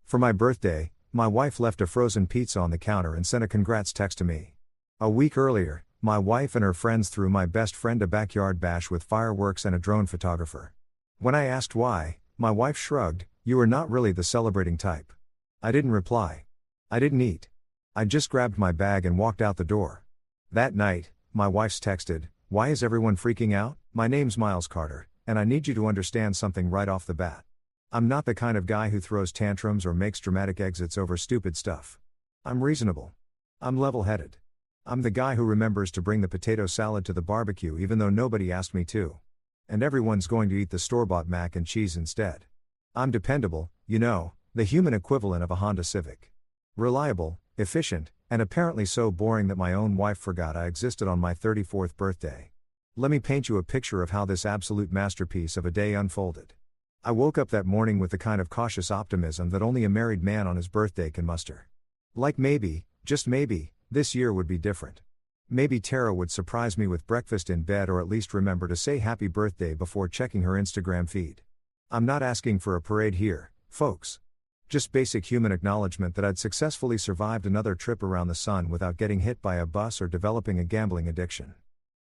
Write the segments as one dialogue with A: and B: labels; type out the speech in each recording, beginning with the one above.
A: For my birthday, my wife left a frozen pizza on the counter and sent a congrats text to me. A week earlier, my wife and her friends threw my best friend a backyard bash with fireworks and a drone photographer. When I asked why, my wife shrugged, "You are not really the celebrating type." I didn't reply. I didn't eat. I just grabbed my bag and walked out the door. That night, my wife's texted, "Why is everyone freaking out? My name's Miles Carter, and I need you to understand something right off the bat. I'm not the kind of guy who throws tantrums or makes dramatic exits over stupid stuff. I'm reasonable. I'm level-headed. I'm the guy who remembers to bring the potato salad to the barbecue even though nobody asked me to. And everyone's going to eat the store-bought mac and cheese instead. I'm dependable, the human equivalent of a Honda Civic. Reliable, efficient, and apparently so boring that my own wife forgot I existed on my 34th birthday. Let me paint you a picture of how this absolute masterpiece of a day unfolded. I woke up that morning with the kind of cautious optimism that only a married man on his birthday can muster. Like maybe, just maybe, this year would be different. Maybe Tara would surprise me with breakfast in bed or at least remember to say happy birthday before checking her Instagram feed. I'm not asking for a parade here, folks. Just basic human acknowledgement that I'd successfully survived another trip around the sun without getting hit by a bus or developing a gambling addiction.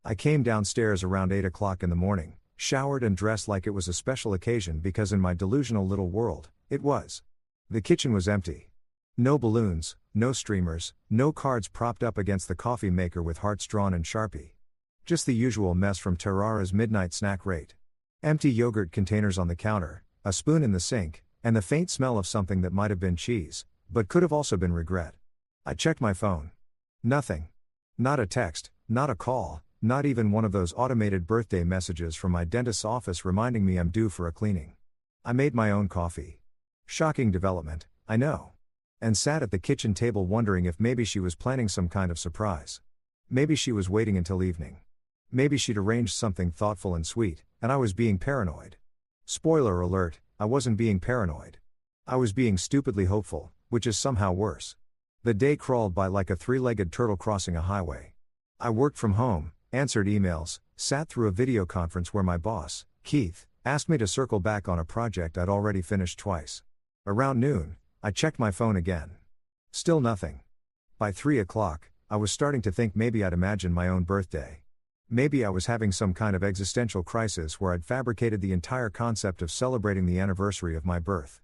A: I came downstairs around 8 o'clock in the morning, showered and dressed like it was a special occasion because in my delusional little world, it was. The kitchen was empty. No balloons, no streamers, no cards propped up against the coffee maker with hearts drawn in Sharpie. Just the usual mess from Terrara's midnight snack rate. Empty yogurt containers on the counter, a spoon in the sink, and the faint smell of something that might have been cheese, but could have also been regret. I checked my phone. Nothing. Not a text, not a call, not even one of those automated birthday messages from my dentist's office reminding me I'm due for a cleaning. I made my own coffee. Shocking development, I know. And sat at the kitchen table wondering if maybe she was planning some kind of surprise. Maybe she was waiting until evening. Maybe she'd arranged something thoughtful and sweet, and I was being paranoid. Spoiler alert, I wasn't being paranoid. I was being stupidly hopeful, which is somehow worse. The day crawled by like a three-legged turtle crossing a highway. I worked from home, answered emails, sat through a video conference where my boss, Keith, asked me to circle back on a project I'd already finished twice. Around noon, I checked my phone again. Still nothing. By 3 o'clock, I was starting to think maybe I'd imagined my own birthday. Maybe I was having some kind of existential crisis where I'd fabricated the entire concept of celebrating the anniversary of my birth.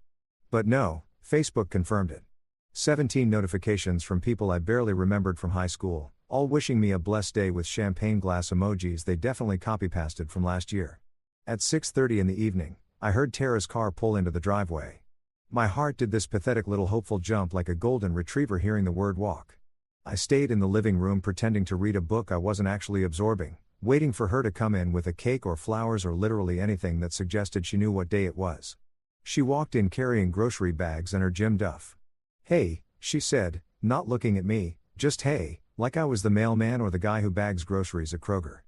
A: But no, Facebook confirmed it. 17 notifications from people I barely remembered from high school, all wishing me a blessed day with champagne glass emojis they definitely copy-pasted from last year. At 6:30 in the evening, I heard Tara's car pull into the driveway. My heart did this pathetic little hopeful jump like a golden retriever hearing the word walk. I stayed in the living room pretending to read a book I wasn't actually absorbing, waiting for her to come in with a cake or flowers or literally anything that suggested she knew what day it was. She walked in carrying grocery bags and her gym duff. "Hey," she said, not looking at me, just hey, like I was the mailman or the guy who bags groceries at Kroger.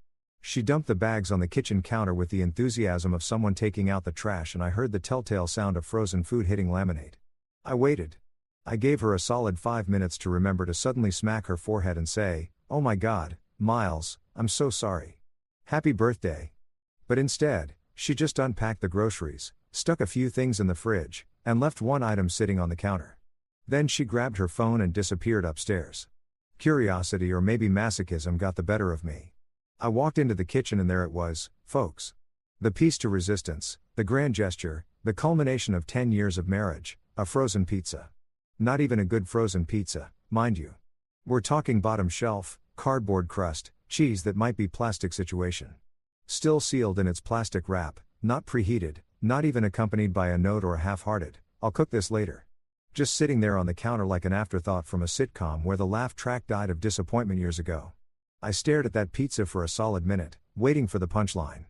A: She dumped the bags on the kitchen counter with the enthusiasm of someone taking out the trash and I heard the telltale sound of frozen food hitting laminate. I waited. I gave her a solid 5 minutes to remember to suddenly smack her forehead and say, "Oh my God, Miles, I'm so sorry. Happy birthday." But instead, she just unpacked the groceries, stuck a few things in the fridge, and left one item sitting on the counter. Then she grabbed her phone and disappeared upstairs. Curiosity or maybe masochism got the better of me. I walked into the kitchen and there it was, folks. The piece to resistance, the grand gesture, the culmination of 10 years of marriage, a frozen pizza. Not even a good frozen pizza, mind you. We're talking bottom shelf, cardboard crust, cheese that might be plastic situation. Still sealed in its plastic wrap, not preheated, not even accompanied by a note or a half-hearted, "I'll cook this later." Just sitting there on the counter like an afterthought from a sitcom where the laugh track died of disappointment years ago. I stared at that pizza for a solid minute, waiting for the punchline.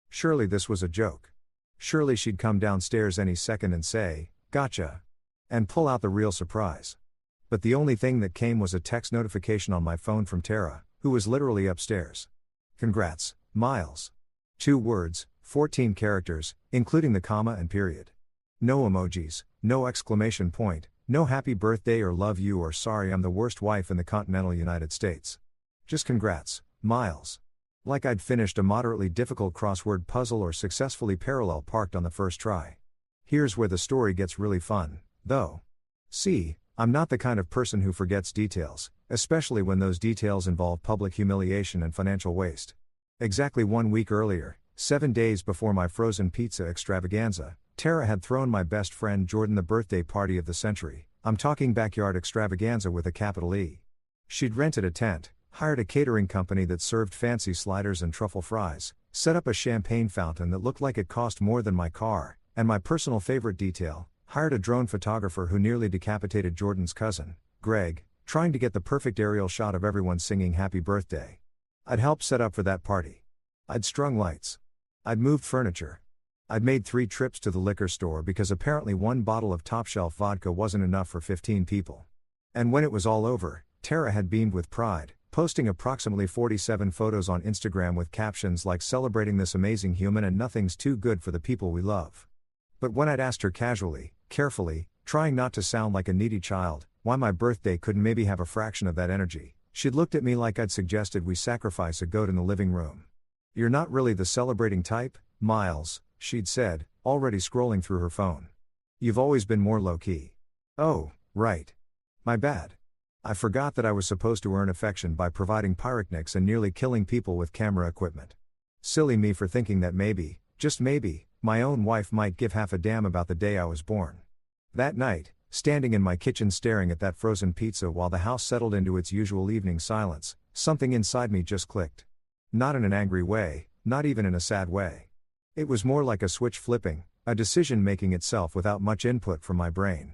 A: Surely this was a joke. Surely she'd come downstairs any second and say, "Gotcha," and pull out the real surprise. But the only thing that came was a text notification on my phone from Tara, who was literally upstairs. "Congrats, Miles." 2 words, 14 characters, including the comma and period. No emojis, no exclamation point, no happy birthday or love you or sorry I'm the worst wife in the continental United States. Just congrats, Miles. Like I'd finished a moderately difficult crossword puzzle or successfully parallel parked on the first try. Here's where the story gets really fun, though. See, I'm not the kind of person who forgets details, especially when those details involve public humiliation and financial waste. Exactly 1 week earlier, 7 days before my frozen pizza extravaganza, Tara had thrown my best friend Jordan the birthday party of the century. I'm talking backyard extravaganza with a capital E. She'd rented a tent, hired a catering company that served fancy sliders and truffle fries, set up a champagne fountain that looked like it cost more than my car, and my personal favorite detail, hired a drone photographer who nearly decapitated Jordan's cousin, Greg, trying to get the perfect aerial shot of everyone singing happy birthday. I'd helped set up for that party. I'd strung lights. I'd moved furniture. I'd made 3 trips to the liquor store because apparently 1 bottle of top-shelf vodka wasn't enough for 15 people. And when it was all over, Tara had beamed with pride, posting approximately 47 photos on Instagram with captions like "celebrating this amazing human and nothing's too good for the people we love." But when I'd asked her casually, carefully, trying not to sound like a needy child, why my birthday couldn't maybe have a fraction of that energy, she'd looked at me like I'd suggested we sacrifice a goat in the living room. "You're not really the celebrating type, Miles," she'd said, already scrolling through her phone. "You've always been more low-key." "Oh, right. My bad. I forgot that I was supposed to earn affection by providing pyrotechnics and nearly killing people with camera equipment. Silly me for thinking that maybe, just maybe, my own wife might give half a damn about the day I was born." That night, standing in my kitchen staring at that frozen pizza while the house settled into its usual evening silence, something inside me just clicked. Not in an angry way, not even in a sad way. It was more like a switch flipping, a decision making itself without much input from my brain.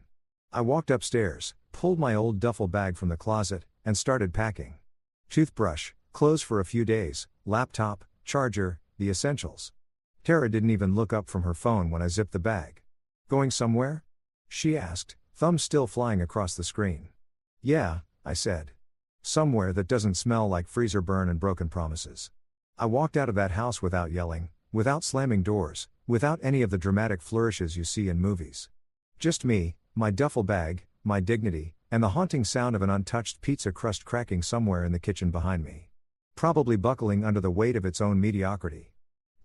A: I walked upstairs, pulled my old duffel bag from the closet, and started packing. Toothbrush, clothes for a few days, laptop, charger, the essentials. Tara didn't even look up from her phone when I zipped the bag. "Going somewhere?" she asked, thumbs still flying across the screen. "Yeah," I said. "Somewhere that doesn't smell like freezer burn and broken promises." I walked out of that house without yelling, without slamming doors, without any of the dramatic flourishes you see in movies. Just me, my duffel bag, my dignity, and the haunting sound of an untouched pizza crust cracking somewhere in the kitchen behind me. Probably buckling under the weight of its own mediocrity.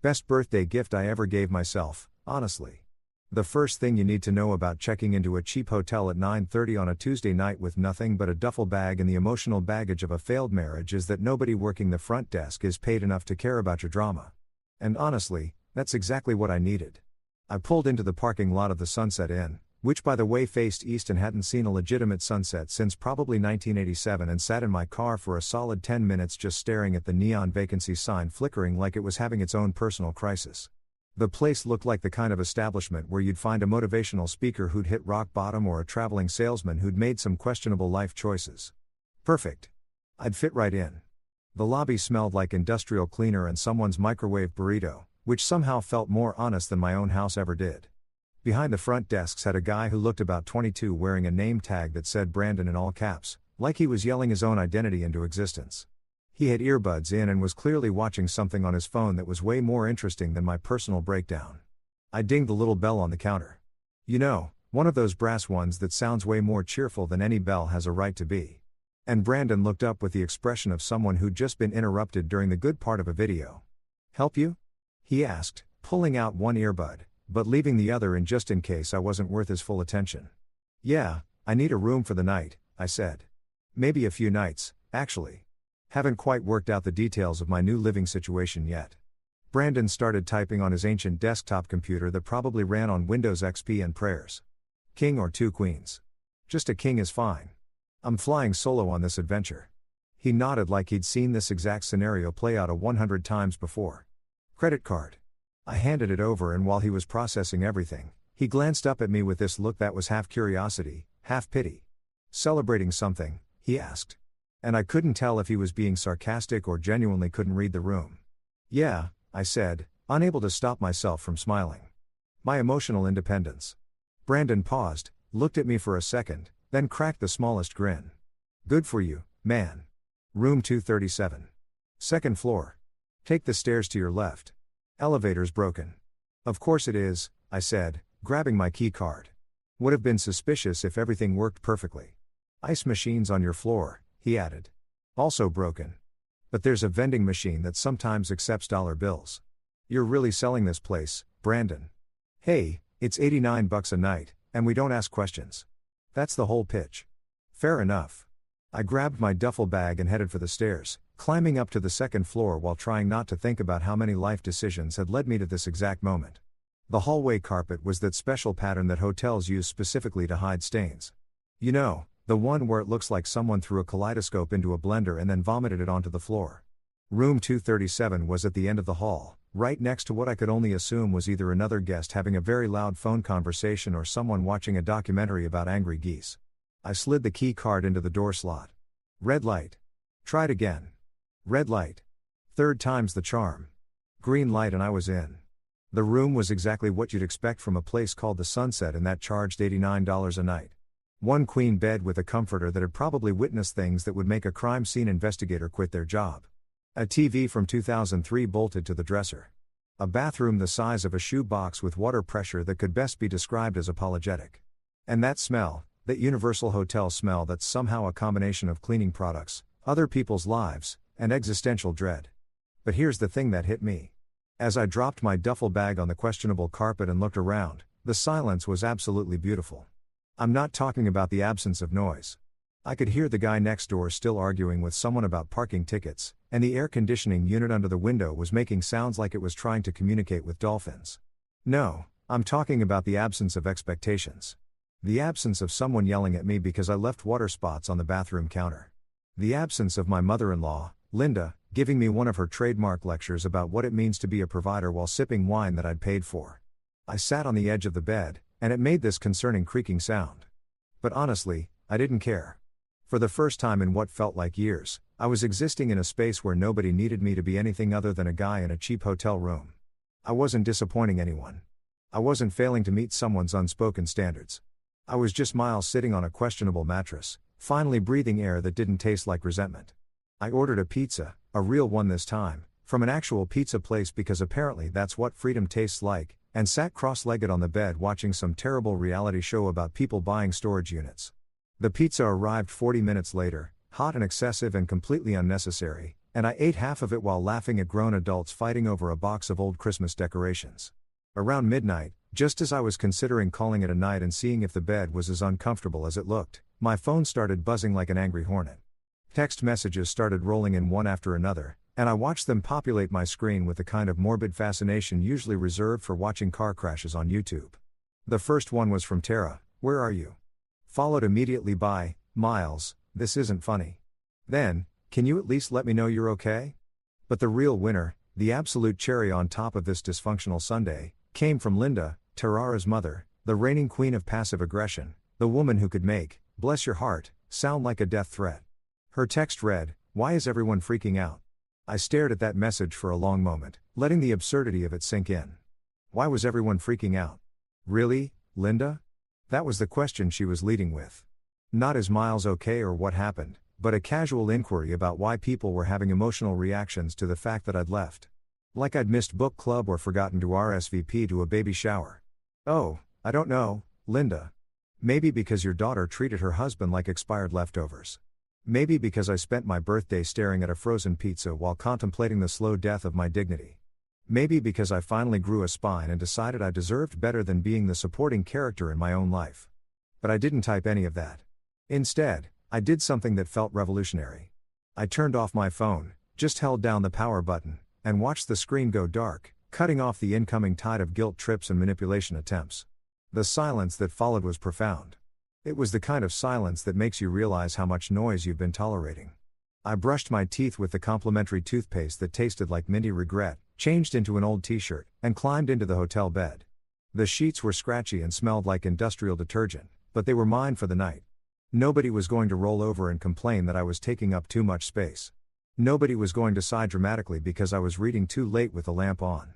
A: Best birthday gift I ever gave myself, honestly. The first thing you need to know about checking into a cheap hotel at 9:30 on a Tuesday night with nothing but a duffel bag and the emotional baggage of a failed marriage is that nobody working the front desk is paid enough to care about your drama. And honestly, that's exactly what I needed. I pulled into the parking lot of the Sunset Inn, which by the way faced east and hadn't seen a legitimate sunset since probably 1987, and sat in my car for a solid 10 minutes just staring at the neon vacancy sign flickering like it was having its own personal crisis. The place looked like the kind of establishment where you'd find a motivational speaker who'd hit rock bottom or a traveling salesman who'd made some questionable life choices. Perfect. I'd fit right in. The lobby smelled like industrial cleaner and someone's microwave burrito, which somehow felt more honest than my own house ever did. Behind the front desks had a guy who looked about 22 wearing a name tag that said Brandon in all caps, like he was yelling his own identity into existence. He had earbuds in and was clearly watching something on his phone that was way more interesting than my personal breakdown. I dinged the little bell on the counter. You know, one of those brass ones that sounds way more cheerful than any bell has a right to be. And Brandon looked up with the expression of someone who'd just been interrupted during the good part of a video. "Help you?" he asked, pulling out one earbud, but leaving the other in just in case I wasn't worth his full attention. "Yeah, I need a room for the night," I said. "Maybe a few nights, actually. Haven't quite worked out the details of my new living situation yet." Brandon started typing on his ancient desktop computer that probably ran on Windows XP and prayers. "King or 2 queens? Just a king is fine. I'm flying solo on this adventure." He nodded like he'd seen this exact scenario play out 100 times before. "Credit card." I handed it over, and while he was processing everything, he glanced up at me with this look that was half curiosity, half pity. "Celebrating something?" he asked. And I couldn't tell if he was being sarcastic or genuinely couldn't read the room. "Yeah," I said, unable to stop myself from smiling. "My emotional independence." Brandon paused, looked at me for a second, then cracked the smallest grin. "Good for you, man. Room 237. Second floor. Take the stairs to your left. Elevator's broken." "Of course it is," I said, grabbing my key card. "Would have been suspicious if everything worked perfectly." "Ice machines on your floor," he added. "Also broken. But there's a vending machine that sometimes accepts dollar bills." "You're really selling this place, Brandon." "Hey, it's $89 a night, and we don't ask questions." That's the whole pitch. Fair enough. I grabbed my duffel bag and headed for the stairs, climbing up to the second floor while trying not to think about how many life decisions had led me to this exact moment. The hallway carpet was that special pattern that hotels use specifically to hide stains. You know, the one where it looks like someone threw a kaleidoscope into a blender and then vomited it onto the floor. Room 237 was at the end of the hall, right next to what I could only assume was either another guest having a very loud phone conversation or someone watching a documentary about angry geese. I slid the key card into the door slot. Red light. Tried again. Red light. Third time's the charm. Green light and I was in. The room was exactly what you'd expect from a place called the Sunset, and that charged $89 a night. One queen bed with a comforter that had probably witnessed things that would make a crime scene investigator quit their job. A TV from 2003 bolted to the dresser. A bathroom the size of a shoebox with water pressure that could best be described as apologetic. And that smell, that universal hotel smell that's somehow a combination of cleaning products, other people's lives, and existential dread. But here's the thing that hit me. As I dropped my duffel bag on the questionable carpet and looked around, the silence was absolutely beautiful. I'm not talking about the absence of noise. I could hear the guy next door still arguing with someone about parking tickets, and the air conditioning unit under the window was making sounds like it was trying to communicate with dolphins. No, I'm talking about the absence of expectations. The absence of someone yelling at me because I left water spots on the bathroom counter. The absence of my mother-in-law, Linda, giving me one of her trademark lectures about what it means to be a provider while sipping wine that I'd paid for. I sat on the edge of the bed, and it made this concerning creaking sound. But honestly, I didn't care. For the first time in what felt like years, I was existing in a space where nobody needed me to be anything other than a guy in a cheap hotel room. I wasn't disappointing anyone. I wasn't failing to meet someone's unspoken standards. I was just Miles sitting on a questionable mattress, finally breathing air that didn't taste like resentment. I ordered a pizza, a real one this time, from an actual pizza place because apparently that's what freedom tastes like, and sat cross-legged on the bed watching some terrible reality show about people buying storage units. The pizza arrived 40 minutes later, hot and excessive and completely unnecessary, and I ate half of it while laughing at grown adults fighting over a box of old Christmas decorations. Around midnight, just as I was considering calling it a night and seeing if the bed was as uncomfortable as it looked, my phone started buzzing like an angry hornet. Text messages started rolling in one after another, and I watched them populate my screen with the kind of morbid fascination usually reserved for watching car crashes on YouTube. The first one was from Tara, "Where are you?" Followed immediately by, "Miles, this isn't funny." Then, "Can you at least let me know you're okay?" But the real winner, the absolute cherry on top of this dysfunctional Sunday, came from Linda, Tarara's mother, the reigning queen of passive aggression, the woman who could make, bless your heart, sound like a death threat. Her text read, "Why is everyone freaking out?" I stared at that message for a long moment, letting the absurdity of it sink in. Why was everyone freaking out? Really, Linda? That was the question she was leading with. Not is Miles okay or what happened, but a casual inquiry about why people were having emotional reactions to the fact that I'd left. Like I'd missed book club or forgotten to RSVP to a baby shower. Oh, I don't know, Linda. Maybe because your daughter treated her husband like expired leftovers. Maybe because I spent my birthday staring at a frozen pizza while contemplating the slow death of my dignity. Maybe because I finally grew a spine and decided I deserved better than being the supporting character in my own life. But I didn't type any of that. Instead, I did something that felt revolutionary. I turned off my phone, just held down the power button, and watched the screen go dark, cutting off the incoming tide of guilt trips and manipulation attempts. The silence that followed was profound. It was the kind of silence that makes you realize how much noise you've been tolerating. I brushed my teeth with the complimentary toothpaste that tasted like minty regret, changed into an old t-shirt, and climbed into the hotel bed. The sheets were scratchy and smelled like industrial detergent, but they were mine for the night. Nobody was going to roll over and complain that I was taking up too much space. Nobody was going to sigh dramatically because I was reading too late with the lamp on.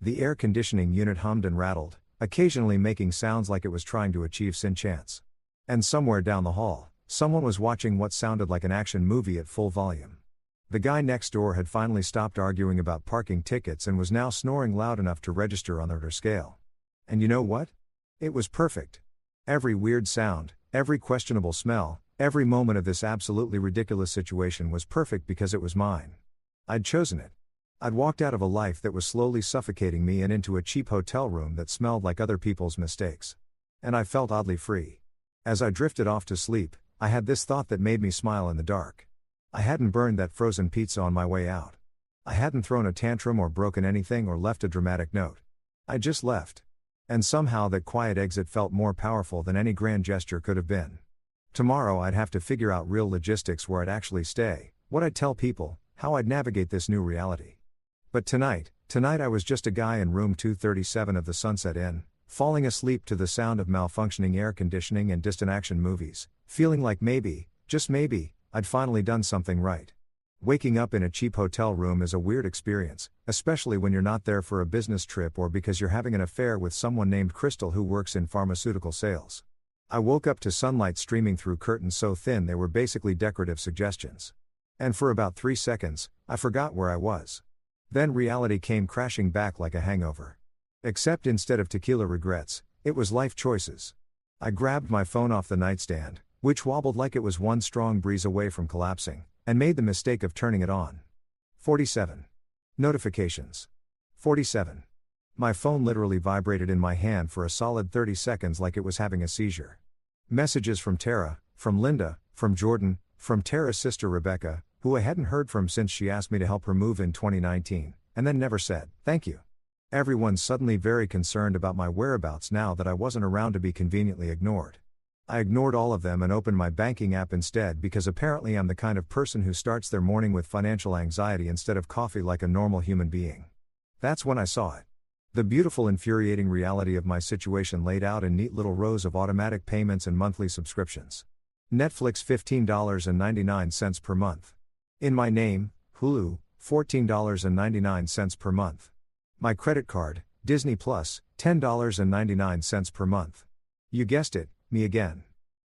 A: The air conditioning unit hummed and rattled, occasionally making sounds like it was trying to achieve sentience. And somewhere down the hall, someone was watching what sounded like an action movie at full volume. The guy next door had finally stopped arguing about parking tickets and was now snoring loud enough to register on the Richter scale. And you know what? It was perfect. Every weird sound, every questionable smell, every moment of this absolutely ridiculous situation was perfect because it was mine. I'd chosen it. I'd walked out of a life that was slowly suffocating me and into a cheap hotel room that smelled like other people's mistakes. And I felt oddly free. As I drifted off to sleep, I had this thought that made me smile in the dark. I hadn't burned that frozen pizza on my way out. I hadn't thrown a tantrum or broken anything or left a dramatic note. I just left. And somehow that quiet exit felt more powerful than any grand gesture could have been. Tomorrow I'd have to figure out real logistics, where I'd actually stay, what I'd tell people, how I'd navigate this new reality. But tonight I was just a guy in room 237 of the Sunset Inn, falling asleep to the sound of malfunctioning air conditioning and distant action movies, feeling like maybe, just maybe, I'd finally done something right. Waking up in a cheap hotel room is a weird experience, especially when you're not there for a business trip or because you're having an affair with someone named Crystal who works in pharmaceutical sales. I woke up to sunlight streaming through curtains so thin they were basically decorative suggestions. And for about 3 seconds, I forgot where I was. Then reality came crashing back like a hangover. Except instead of tequila regrets, it was life choices. I grabbed my phone off the nightstand, which wobbled like it was one strong breeze away from collapsing, and made the mistake of turning it on. 47. Notifications. 47. My phone literally vibrated in my hand for a solid 30 seconds like it was having a seizure. Messages from Tara, from Linda, from Jordan, from Tara's sister Rebecca, who I hadn't heard from since she asked me to help her move in 2019, and then never said, thank you. Everyone's suddenly very concerned about my whereabouts now that I wasn't around to be conveniently ignored. I ignored all of them and opened my banking app instead because apparently I'm the kind of person who starts their morning with financial anxiety instead of coffee like a normal human being. That's when I saw it. The beautiful, infuriating reality of my situation laid out in neat little rows of automatic payments and monthly subscriptions. Netflix $15.99 per month. In my name, Hulu, $14.99 per month. My credit card, Disney Plus, $10.99 per month. You guessed it, me again.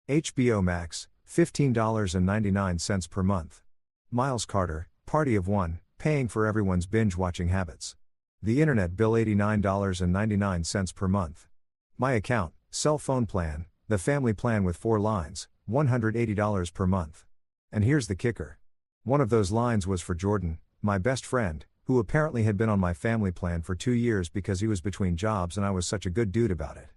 A: HBO Max, $15.99 per month. Miles Carter, Party of One, paying for everyone's binge-watching habits. The internet bill $89.99 per month. My account, cell phone plan, the family plan with 4 lines, $180 per month. And here's the kicker. One of those lines was for Jordan, my best friend, who apparently had been on my family plan for 2 years because he was between jobs and I was such a good dude about it.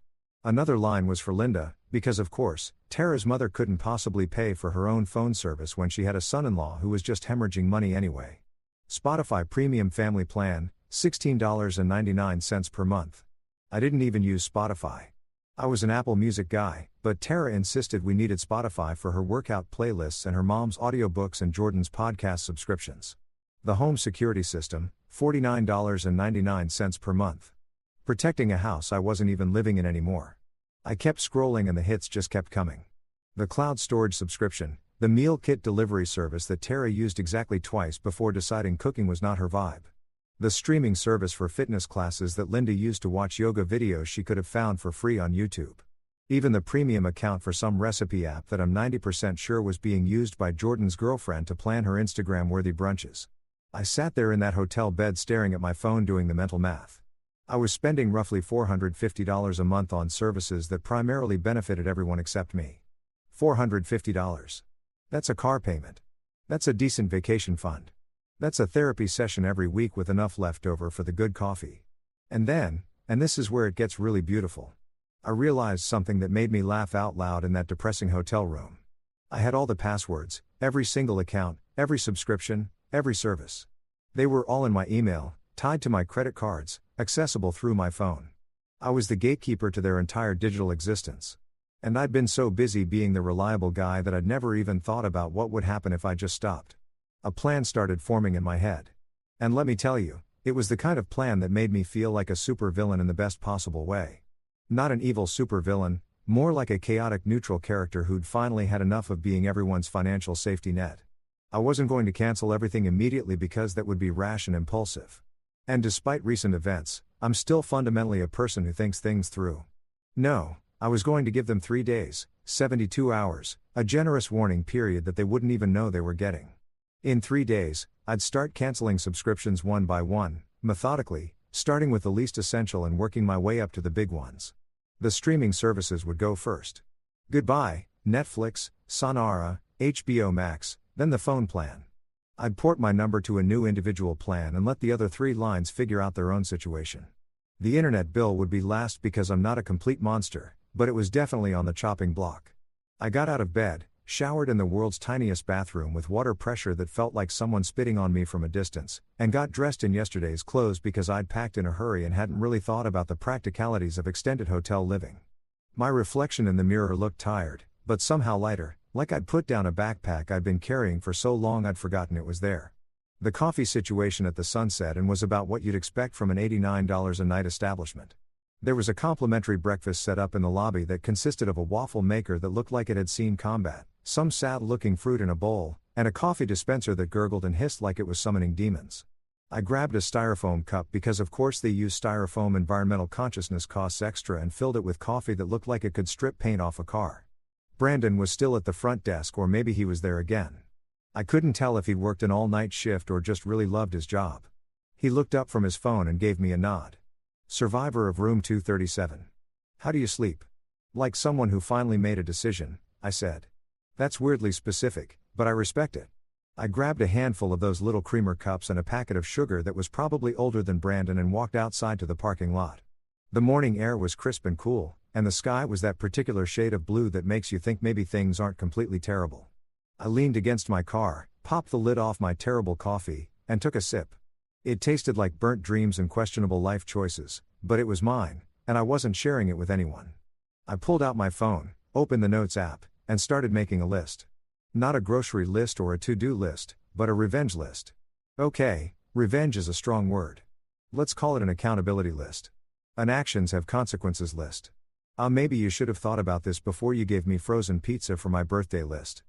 A: Another line was for Linda, because of course, Tara's mother couldn't possibly pay for her own phone service when she had a son-in-law who was just hemorrhaging money anyway. Spotify Premium Family Plan, $16.99 per month. I didn't even use Spotify. I was an Apple Music guy, but Tara insisted we needed Spotify for her workout playlists and her mom's audiobooks and Jordan's podcast subscriptions. The home security system, $49.99 per month. Protecting a house I wasn't even living in anymore. I kept scrolling and the hits just kept coming. The cloud storage subscription, the meal kit delivery service that Tara used exactly twice before deciding cooking was not her vibe. The streaming service for fitness classes that Linda used to watch yoga videos she could have found for free on YouTube. Even the premium account for some recipe app that I'm 90% sure was being used by Jordan's girlfriend to plan her Instagram-worthy brunches. I sat there in that hotel bed staring at my phone doing the mental math. I was spending roughly $450 a month on services that primarily benefited everyone except me. $450. That's a car payment. That's a decent vacation fund. That's a therapy session every week with enough left over for the good coffee. And then, and this is where it gets really beautiful, I realized something that made me laugh out loud in that depressing hotel room. I had all the passwords, every single account, every subscription, every service. They were all in my email, tied to my credit cards, accessible through my phone. I was the gatekeeper to their entire digital existence. And I'd been so busy being the reliable guy that I'd never even thought about what would happen if I just stopped. A plan started forming in my head. And let me tell you, it was the kind of plan that made me feel like a supervillain in the best possible way. Not an evil supervillain, more like a chaotic neutral character who'd finally had enough of being everyone's financial safety net. I wasn't going to cancel everything immediately because that would be rash and impulsive. And despite recent events, I'm still fundamentally a person who thinks things through. No, I was going to give them 3 days, 72 hours, a generous warning period that they wouldn't even know they were getting. In 3 days, I'd start canceling subscriptions one by one, methodically, starting with the least essential and working my way up to the big ones. The streaming services would go first. Goodbye, Netflix, Sonara, HBO Max, then the phone plan. I'd port my number to a new individual plan and let the other 3 lines figure out their own situation. The internet bill would be last because I'm not a complete monster, but it was definitely on the chopping block. I got out of bed, showered in the world's tiniest bathroom with water pressure that felt like someone spitting on me from a distance, and got dressed in yesterday's clothes because I'd packed in a hurry and hadn't really thought about the practicalities of extended hotel living. My reflection in the mirror looked tired, but somehow lighter, like I'd put down a backpack I'd been carrying for so long I'd forgotten it was there. The coffee situation at the Sunset Inn was about what you'd expect from an $89 a night establishment. There was a complimentary breakfast set up in the lobby that consisted of a waffle maker that looked like it had seen combat, some sad-looking fruit in a bowl, and a coffee dispenser that gurgled and hissed like it was summoning demons. I grabbed a styrofoam cup because of course they use styrofoam. Environmental consciousness costs extra, and filled it with coffee that looked like it could strip paint off a car. Brandon was still at the front desk, or maybe he was there again. I couldn't tell if he'd worked an all-night shift or just really loved his job. He looked up from his phone and gave me a nod. Survivor of room 237. How do you sleep? Like someone who finally made a decision, I said. That's weirdly specific, but I respect it. I grabbed a handful of those little creamer cups and a packet of sugar that was probably older than Brandon and walked outside to the parking lot. The morning air was crisp and cool, and the sky was that particular shade of blue that makes you think maybe things aren't completely terrible. I leaned against my car, popped the lid off my terrible coffee, and took a sip. It tasted like burnt dreams and questionable life choices, but it was mine, and I wasn't sharing it with anyone. I pulled out my phone, opened the Notes app, and started making a list. Not a grocery list or a to-do list, but a revenge list. Okay, revenge is a strong word. Let's call it an accountability list. An actions have consequences list. Maybe you should have thought about this before you gave me frozen pizza for my birthday list.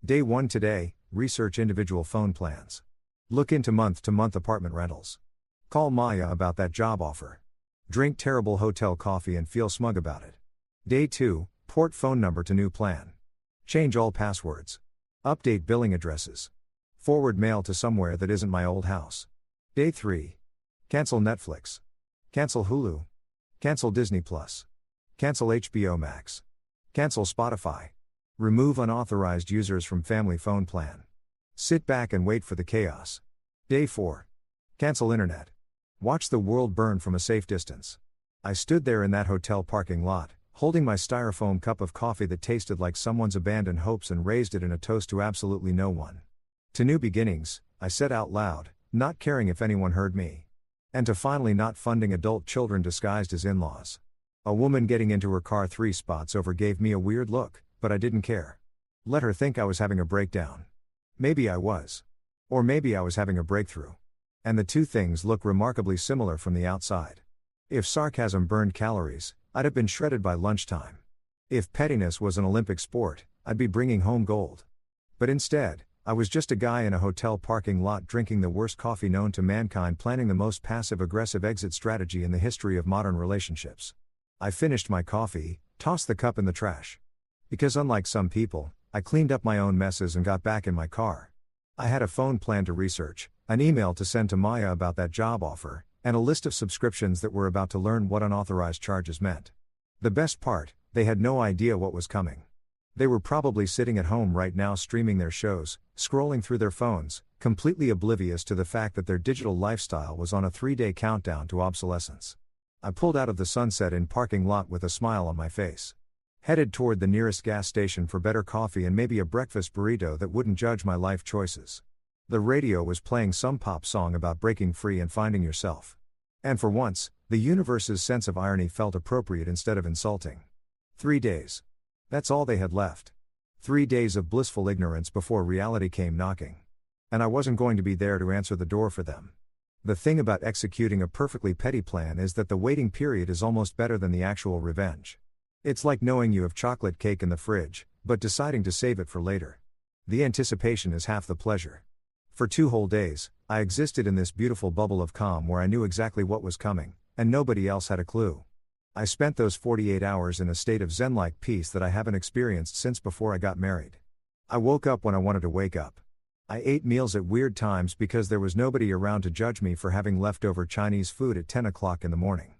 A: Day 1 today, research individual phone plans. Look into month-to-month apartment rentals. Call Maya about that job offer. Drink terrible hotel coffee and feel smug about it. Day 2, port phone number to new plan. Change all passwords. Update billing addresses. Forward mail to somewhere that isn't my old house. Day 3. Cancel Netflix. Cancel Hulu. Cancel Disney Plus. Cancel HBO Max. Cancel Spotify. Remove unauthorized users from family phone plan. Sit back and wait for the chaos. Day 4. Cancel internet. Watch the world burn from a safe distance. I stood there in that hotel parking lot, holding my styrofoam cup of coffee that tasted like someone's abandoned hopes, and raised it in a toast to absolutely no one. To new beginnings, I said out loud, not caring if anyone heard me. And to finally not funding adult children disguised as in-laws. A woman getting into her car 3 spots over gave me a weird look, but I didn't care. Let her think I was having a breakdown. Maybe I was. Or maybe I was having a breakthrough. And the two things look remarkably similar from the outside. If sarcasm burned calories, I'd have been shredded by lunchtime. If pettiness was an Olympic sport, I'd be bringing home gold. But instead, I was just a guy in a hotel parking lot drinking the worst coffee known to mankind, planning the most passive-aggressive exit strategy in the history of modern relationships. I finished my coffee, tossed the cup in the trash. Because unlike some people, I cleaned up my own messes and got back in my car. I had a phone plan to research, an email to send to Maya about that job offer, and a list of subscriptions that were about to learn what unauthorized charges meant. The best part, they had no idea what was coming. They were probably sitting at home right now streaming their shows, scrolling through their phones, completely oblivious to the fact that their digital lifestyle was on a 3-day countdown to obsolescence. I pulled out of the Sunset Inn parking lot with a smile on my face. Headed toward the nearest gas station for better coffee and maybe a breakfast burrito that wouldn't judge my life choices. The radio was playing some pop song about breaking free and finding yourself. And for once, the universe's sense of irony felt appropriate instead of insulting. 3 days. That's all they had left. 3 days of blissful ignorance before reality came knocking. And I wasn't going to be there to answer the door for them. The thing about executing a perfectly petty plan is that the waiting period is almost better than the actual revenge. It's like knowing you have chocolate cake in the fridge, but deciding to save it for later. The anticipation is half the pleasure. For 2 whole days, I existed in this beautiful bubble of calm where I knew exactly what was coming, and nobody else had a clue. I spent those 48 hours in a state of zen-like peace that I haven't experienced since before I got married. I woke up when I wanted to wake up. I ate meals at weird times because there was nobody around to judge me for having leftover Chinese food at 10 o'clock in the morning.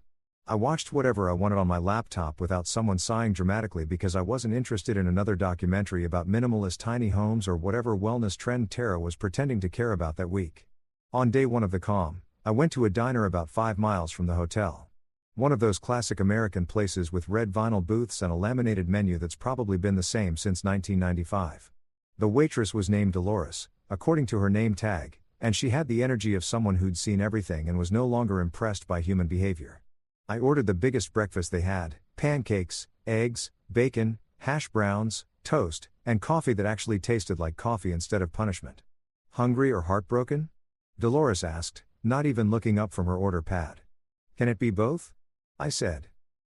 A: I watched whatever I wanted on my laptop without someone sighing dramatically because I wasn't interested in another documentary about minimalist tiny homes or whatever wellness trend Tara was pretending to care about that week. On day 1 of the calm, I went to a diner about 5 miles from the hotel. One of those classic American places with red vinyl booths and a laminated menu that's probably been the same since 1995. The waitress was named Dolores, according to her name tag, and she had the energy of someone who'd seen everything and was no longer impressed by human behavior. I ordered the biggest breakfast they had: pancakes, eggs, bacon, hash browns, toast, and coffee that actually tasted like coffee instead of punishment. Hungry or heartbroken? Dolores asked, not even looking up from her order pad. Can it be both? I said.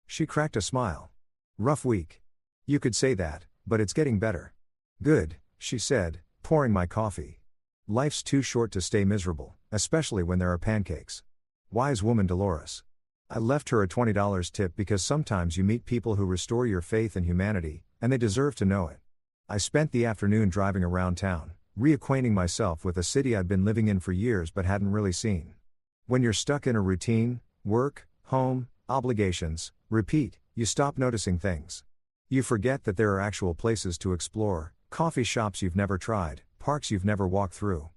A: She cracked a smile. Rough week. You could say that, but it's getting better. Good, she said, pouring my coffee. Life's too short to stay miserable, especially when there are pancakes. Wise woman Dolores. I left her a $20 tip because sometimes you meet people who restore your faith in humanity, and they deserve to know it. I spent the afternoon driving around town, reacquainting myself with a city I'd been living in for years but hadn't really seen. When you're stuck in a routine, work, home, obligations, repeat, you stop noticing things. You forget that there are actual places to explore, coffee shops you've never tried, parks you've never walked through.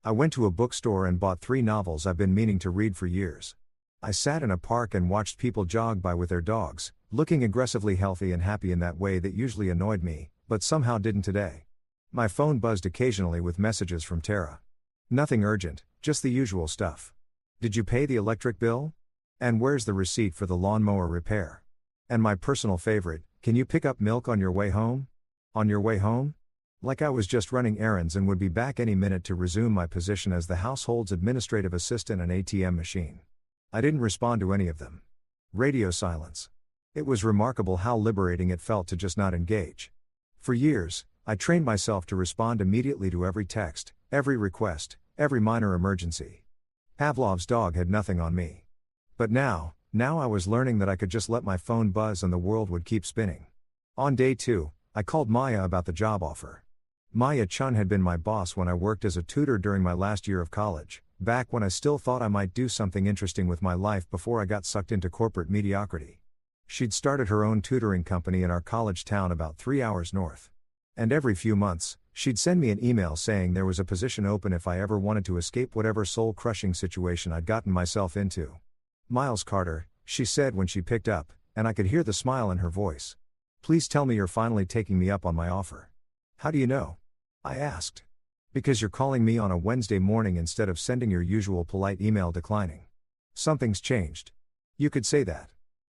A: I went to a bookstore and bought 3 novels I've been meaning to read for years. I sat in a park and watched people jog by with their dogs, looking aggressively healthy and happy in that way that usually annoyed me, but somehow didn't today. My phone buzzed occasionally with messages from Tara. Nothing urgent, just the usual stuff. Did you pay the electric bill? And where's the receipt for the lawnmower repair? And my personal favorite, can you pick up milk on your way home? On your way home? Like I was just running errands and would be back any minute to resume my position as the household's administrative assistant and ATM machine. I didn't respond to any of them. Radio silence. It was remarkable how liberating it felt to just not engage. For years, I trained myself to respond immediately to every text, every request, every minor emergency. Pavlov's dog had nothing on me. But now I was learning that I could just let my phone buzz and the world would keep spinning. On day 2, I called Maya about the job offer. Maya Chun had been my boss when I worked as a tutor during my last year of college, back when I still thought I might do something interesting with my life before I got sucked into corporate mediocrity. She'd started her own tutoring company in our college town about 3 hours north. And every few months, she'd send me an email saying there was a position open if I ever wanted to escape whatever soul-crushing situation I'd gotten myself into. Miles Carter, she said when she picked up, and I could hear the smile in her voice. Please tell me you're finally taking me up on my offer. How do you know? I asked. Because you're calling me on a Wednesday morning instead of sending your usual polite email declining. Something's changed. You could say that.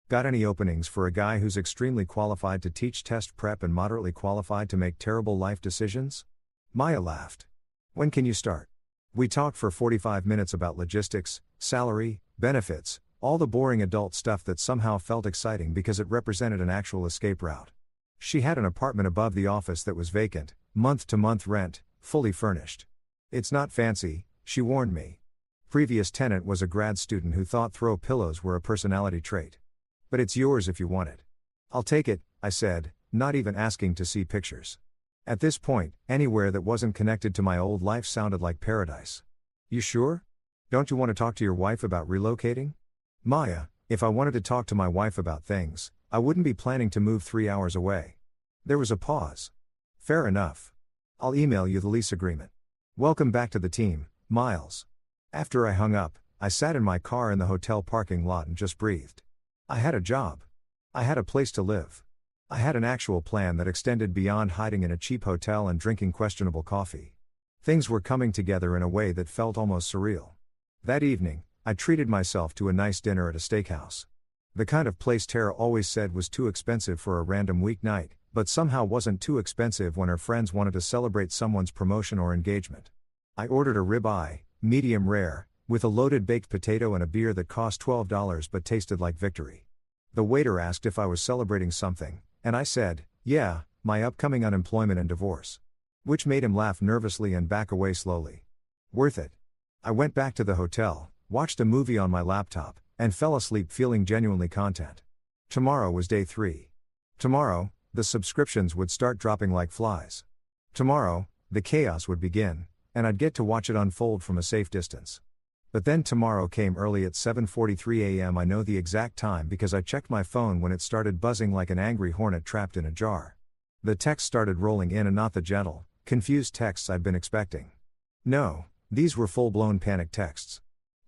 A: Got any openings for a guy who's extremely qualified to teach test prep and moderately qualified to make terrible life decisions? Maya laughed. When can you start? We talked for 45 minutes about logistics, salary, benefits, all the boring adult stuff that somehow felt exciting because it represented an actual escape route. She had an apartment above the office that was vacant, month-to-month rent, fully furnished. It's not fancy, she warned me. Previous tenant was a grad student who thought throw pillows were a personality trait. But it's yours if you want it. I'll take it, I said, not even asking to see pictures. At this point, anywhere that wasn't connected to my old life sounded like paradise. You sure? Don't you want to talk to your wife about relocating? Maya, if I wanted to talk to my wife about things, I wouldn't be planning to move 3 hours away. There was a pause. Fair enough. I'll email you the lease agreement. Welcome back to the team, Miles. After I hung up, I sat in my car in the hotel parking lot and just breathed. I had a job. I had a place to live. I had an actual plan that extended beyond hiding in a cheap hotel and drinking questionable coffee. Things were coming together in a way that felt almost surreal. That evening, I treated myself to a nice dinner at a steakhouse. The kind of place Tara always said was too expensive for a random weeknight, but somehow wasn't too expensive when her friends wanted to celebrate someone's promotion or engagement. I ordered a ribeye, medium rare, with a loaded baked potato and a beer that cost $12 but tasted like victory. The waiter asked if I was celebrating something, and I said, yeah, my upcoming unemployment and divorce. Which made him laugh nervously and back away slowly. Worth it. I went back to the hotel, watched a movie on my laptop, and fell asleep feeling genuinely content. Tomorrow was day 3. Tomorrow, the subscriptions would start dropping like flies. Tomorrow, the chaos would begin, and I'd get to watch it unfold from a safe distance. But then tomorrow came early at 7:43 a.m. I know the exact time because I checked my phone when it started buzzing like an angry hornet trapped in a jar. The text started rolling in and not the gentle, confused texts I'd been expecting. No, these were full-blown panic texts.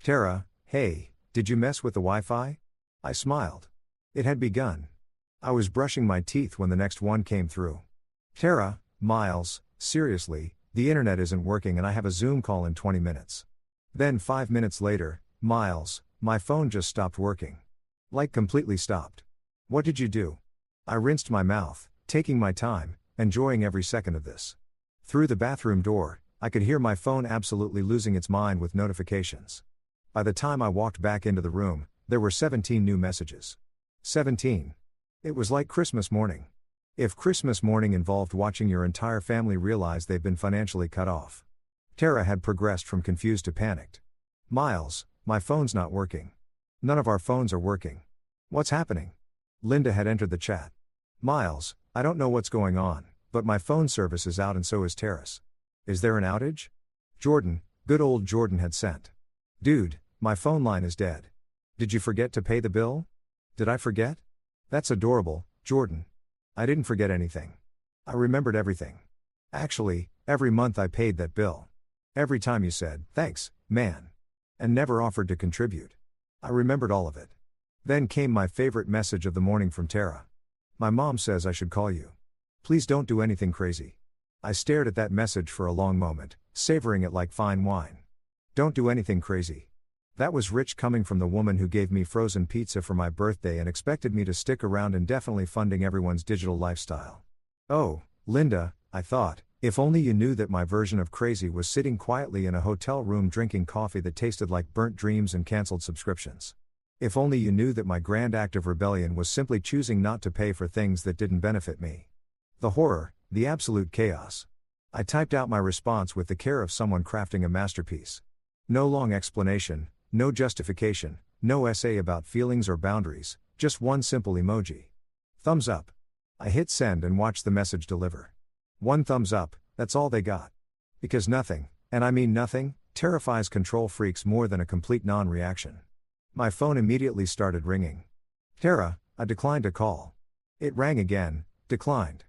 A: Tara, hey, did you mess with the Wi-Fi? I smiled. It had begun. I was brushing my teeth when the next one came through. Tara, Miles, seriously, the internet isn't working and I have a Zoom call in 20 minutes. Then 5 minutes later, Miles, my phone just stopped working. Like completely stopped. What did you do? I rinsed my mouth, taking my time, enjoying every second of this. Through the bathroom door, I could hear my phone absolutely losing its mind with notifications. By the time I walked back into the room, there were 17 new messages. 17. It was like Christmas morning. If Christmas morning involved watching your entire family realize they've been financially cut off. Tara had progressed from confused to panicked. Miles, my phone's not working. None of our phones are working. What's happening? Linda had entered the chat. Miles, I don't know what's going on, but my phone service is out and so is Tara's. Is there an outage? Jordan, good old Jordan had sent. Dude, my phone line is dead. Did you forget to pay the bill? Did I forget? That's adorable, Jordan. I didn't forget anything. I remembered everything. Actually, every month I paid that bill. Every time you said, thanks, man. And never offered to contribute. I remembered all of it. Then came my favorite message of the morning from Tara. My mom says I should call you. Please don't do anything crazy. I stared at that message for a long moment, savoring it like fine wine. Don't do anything crazy. That was rich coming from the woman who gave me frozen pizza for my birthday and expected me to stick around indefinitely funding everyone's digital lifestyle. Oh, Linda, I thought, if only you knew that my version of crazy was sitting quietly in a hotel room drinking coffee that tasted like burnt dreams and cancelled subscriptions. If only you knew that my grand act of rebellion was simply choosing not to pay for things that didn't benefit me. The horror, the absolute chaos. I typed out my response with the care of someone crafting a masterpiece. No long explanation, no justification, no essay about feelings or boundaries, just one simple emoji. Thumbs up. I hit send and watched the message deliver. One thumbs up, that's all they got. Because nothing, and I mean nothing, terrifies control freaks more than a complete non-reaction. My phone immediately started ringing. Tara, I declined a call. It rang again, declined.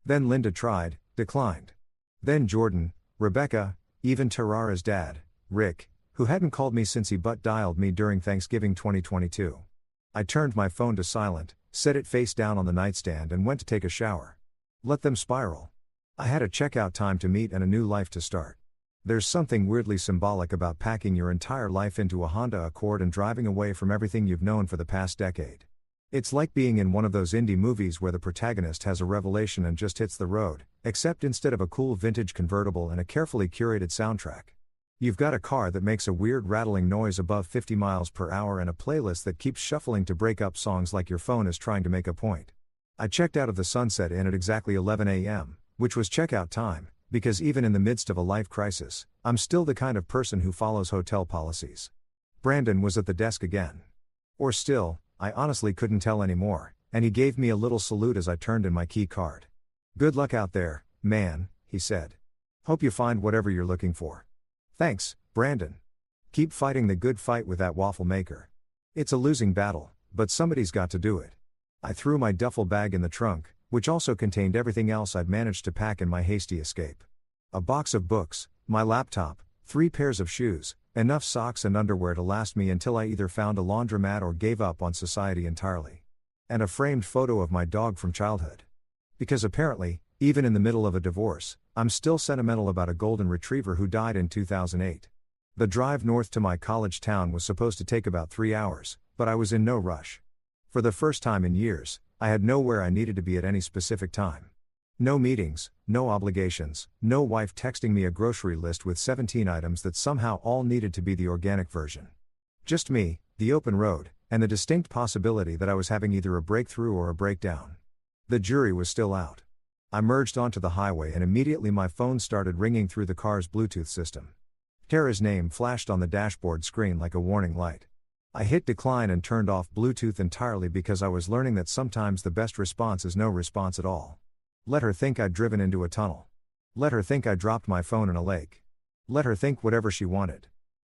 A: Then Linda tried, declined. Then Jordan, Rebecca, even Tarara's dad, Rick, who hadn't called me since he dialed me during Thanksgiving 2022. I turned my phone to silent, set it face down on the nightstand and went to take a shower. Let them spiral. I had a checkout time to meet and a new life to start. There's something weirdly symbolic about packing your entire life into a Honda Accord and driving away from everything you've known for the past decade. It's like being in one of those indie movies where the protagonist has a revelation and just hits the road, except instead of a cool vintage convertible and a carefully curated soundtrack. You've got a car that makes a weird rattling noise above 50 miles per hour and a playlist that keeps shuffling to break up songs like your phone is trying to make a point. I checked out of the Sunset Inn at exactly 11 a.m., which was checkout time, because even in the midst of a life crisis, I'm still the kind of person who follows hotel policies. Brandon was at the desk again. Or still, I honestly couldn't tell anymore, and he gave me a little salute as I turned in my key card. Good luck out there, man, he said. Hope you find whatever you're looking for. Thanks, Brandon. Keep fighting the good fight with that waffle maker. It's a losing battle, but somebody's got to do it. I threw my duffel bag in the trunk, which also contained everything else I'd managed to pack in my hasty escape. A box of books, my laptop, 3 pairs of shoes, enough socks and underwear to last me until I either found a laundromat or gave up on society entirely. And a framed photo of my dog from childhood. Because apparently, even in the middle of a divorce, I'm still sentimental about a golden retriever who died in 2008. The drive north to my college town was supposed to take about 3 hours, but I was in no rush. For the first time in years, I had nowhere I needed to be at any specific time. No meetings, no obligations, no wife texting me a grocery list with 17 items that somehow all needed to be the organic version. Just me, the open road, and the distinct possibility that I was having either a breakthrough or a breakdown. The jury was still out. I merged onto the highway and immediately my phone started ringing through the car's Bluetooth system. Tara's name flashed on the dashboard screen like a warning light. I hit decline and turned off Bluetooth entirely because I was learning that sometimes the best response is no response at all. Let her think I'd driven into a tunnel. Let her think I dropped my phone in a lake. Let her think whatever she wanted.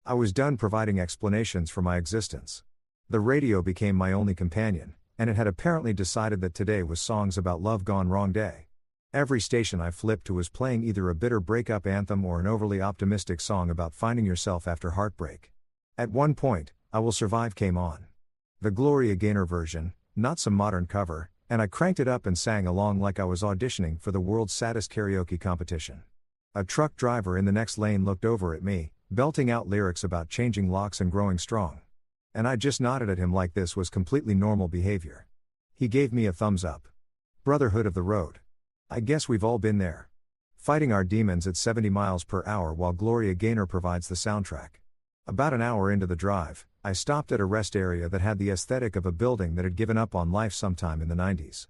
A: I was done providing explanations for my existence. The radio became my only companion, and it had apparently decided that today was songs about love gone wrong day. Every station I flipped to was playing either a bitter breakup anthem or an overly optimistic song about finding yourself after heartbreak. At one point, I Will Survive came on. The Gloria Gaynor version, not some modern cover, and I cranked it up and sang along like I was auditioning for the world's saddest karaoke competition. A truck driver in the next lane looked over at me, belting out lyrics about changing locks and growing strong. And I just nodded at him like this was completely normal behavior. He gave me a thumbs up. Brotherhood of the road. I guess we've all been there. Fighting our demons at 70 miles per hour while Gloria Gaynor provides the soundtrack. About an hour into the drive, I stopped at a rest area that had the aesthetic of a building that had given up on life sometime in the 90s.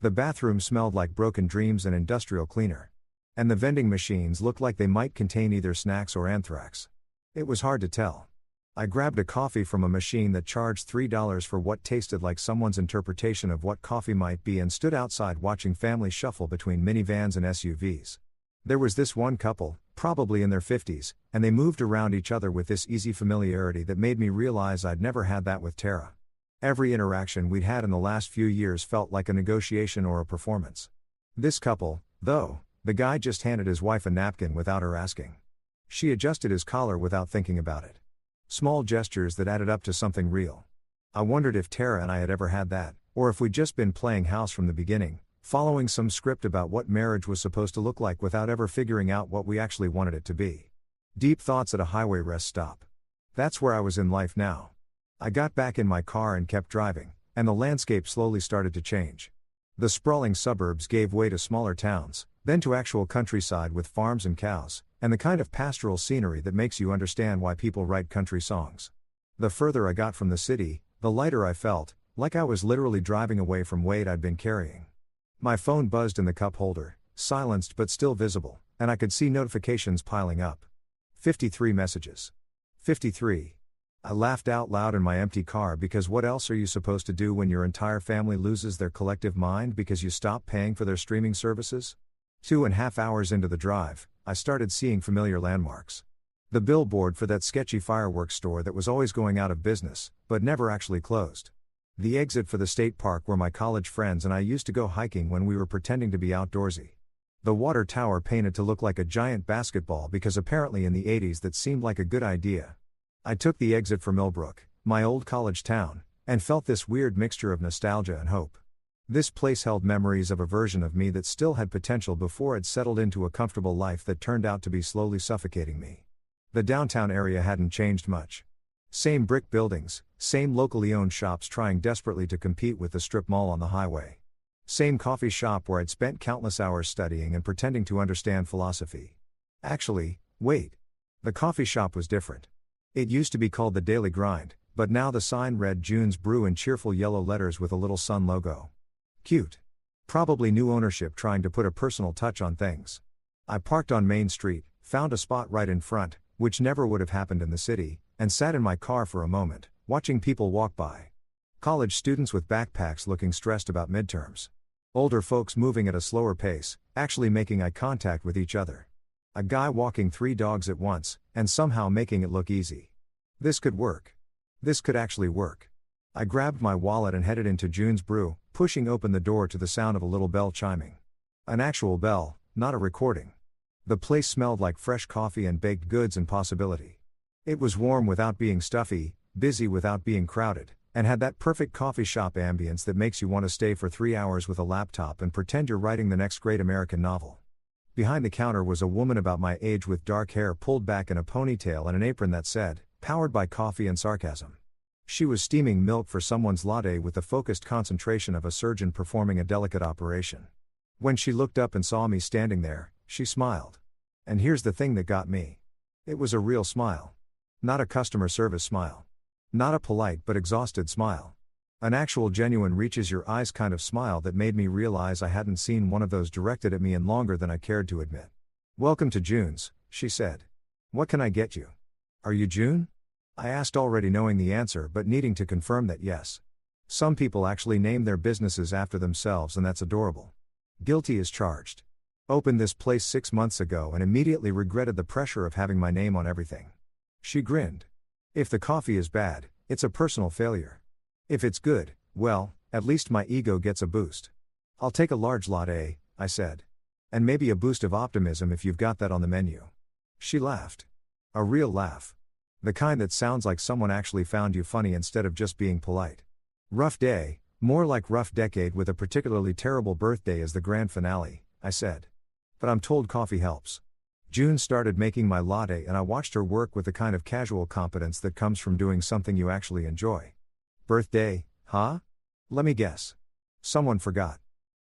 A: The bathroom smelled like broken dreams and industrial cleaner. And the vending machines looked like they might contain either snacks or anthrax. It was hard to tell. I grabbed a coffee from a machine that charged $3 for what tasted like someone's interpretation of what coffee might be and stood outside watching families shuffle between minivans and SUVs. There was this one couple, probably in their 50s, and they moved around each other with this easy familiarity that made me realize I'd never had that with Tara. Every interaction we'd had in the last few years felt like a negotiation or a performance. This couple, though, the guy just handed his wife a napkin without her asking. She adjusted his collar without thinking about it. Small gestures that added up to something real. I wondered if Tara and I had ever had that, or if we'd just been playing house from the beginning, following some script about what marriage was supposed to look like without ever figuring out what we actually wanted it to be. Deep thoughts at a highway rest stop. That's where I was in life now. I got back in my car and kept driving, and the landscape slowly started to change. The sprawling suburbs gave way to smaller towns, then to actual countryside with farms and cows, and the kind of pastoral scenery that makes you understand why people write country songs. The further I got from the city, the lighter I felt, like I was literally driving away from weight I'd been carrying. My phone buzzed in the cup holder, silenced but still visible, and I could see notifications piling up. 53 messages. 53. I laughed out loud in my empty car because what else are you supposed to do when your entire family loses their collective mind because you stop paying for their streaming services? 2.5 hours into the drive, I started seeing familiar landmarks. The billboard for that sketchy fireworks store that was always going out of business, but never actually closed. The exit for the state park where my college friends and I used to go hiking when we were pretending to be outdoorsy. The water tower painted to look like a giant basketball because apparently in the 80s that seemed like a good idea. I took the exit for Millbrook, my old college town, and felt this weird mixture of nostalgia and hope. This place held memories of a version of me that still had potential before it settled into a comfortable life that turned out to be slowly suffocating me. The downtown area hadn't changed much. Same brick buildings, same locally owned shops trying desperately to compete with the strip mall on the highway. Same coffee shop where I'd spent countless hours studying and pretending to understand philosophy. Actually, wait. The coffee shop was different. It used to be called the Daily Grind, but now the sign read June's Brew in cheerful yellow letters with a little sun logo. Cute. Probably new ownership trying to put a personal touch on things. I parked on Main Street, found a spot right in front, which never would have happened in the city, and sat in my car for a moment, watching people walk by. College students with backpacks looking stressed about midterms. Older folks moving at a slower pace, actually making eye contact with each other. A guy walking 3 dogs at once, and somehow making it look easy. This could work. This could actually work. I grabbed my wallet and headed into June's Brew, pushing open the door to the sound of a little bell chiming. An actual bell, not a recording. The place smelled like fresh coffee and baked goods and possibility. It was warm without being stuffy, busy without being crowded, and had that perfect coffee shop ambience that makes you want to stay for 3 hours with a laptop and pretend you're writing the next great American novel. Behind the counter was a woman about my age with dark hair pulled back in a ponytail and an apron that said, "Powered by coffee and sarcasm." She was steaming milk for someone's latte with the focused concentration of a surgeon performing a delicate operation. When she looked up and saw me standing there, she smiled. And here's the thing that got me. It was a real smile. Not a customer service smile. Not a polite but exhausted smile. An actual genuine reaches your eyes kind of smile that made me realize I hadn't seen one of those directed at me in longer than I cared to admit. "Welcome to June's," she said. "What can I get you?" "Are you June?" I asked, already knowing the answer but needing to confirm that yes. Some people actually name their businesses after themselves and that's adorable. Guilty as charged. Opened this place 6 months ago and immediately regretted the pressure of having my name on everything. She grinned. "If the coffee is bad, it's a personal failure. If it's good, well, at least my ego gets a boost." "I'll take a large latte," I said. "And maybe a boost of optimism if you've got that on the menu." She laughed. A real laugh. The kind that sounds like someone actually found you funny instead of just being polite. Rough day, more like rough decade with a particularly terrible birthday as the grand finale, I said. But I'm told coffee helps. June started making my latte and I watched her work with the kind of casual competence that comes from doing something you actually enjoy. Birthday, huh? Let me guess. Someone forgot.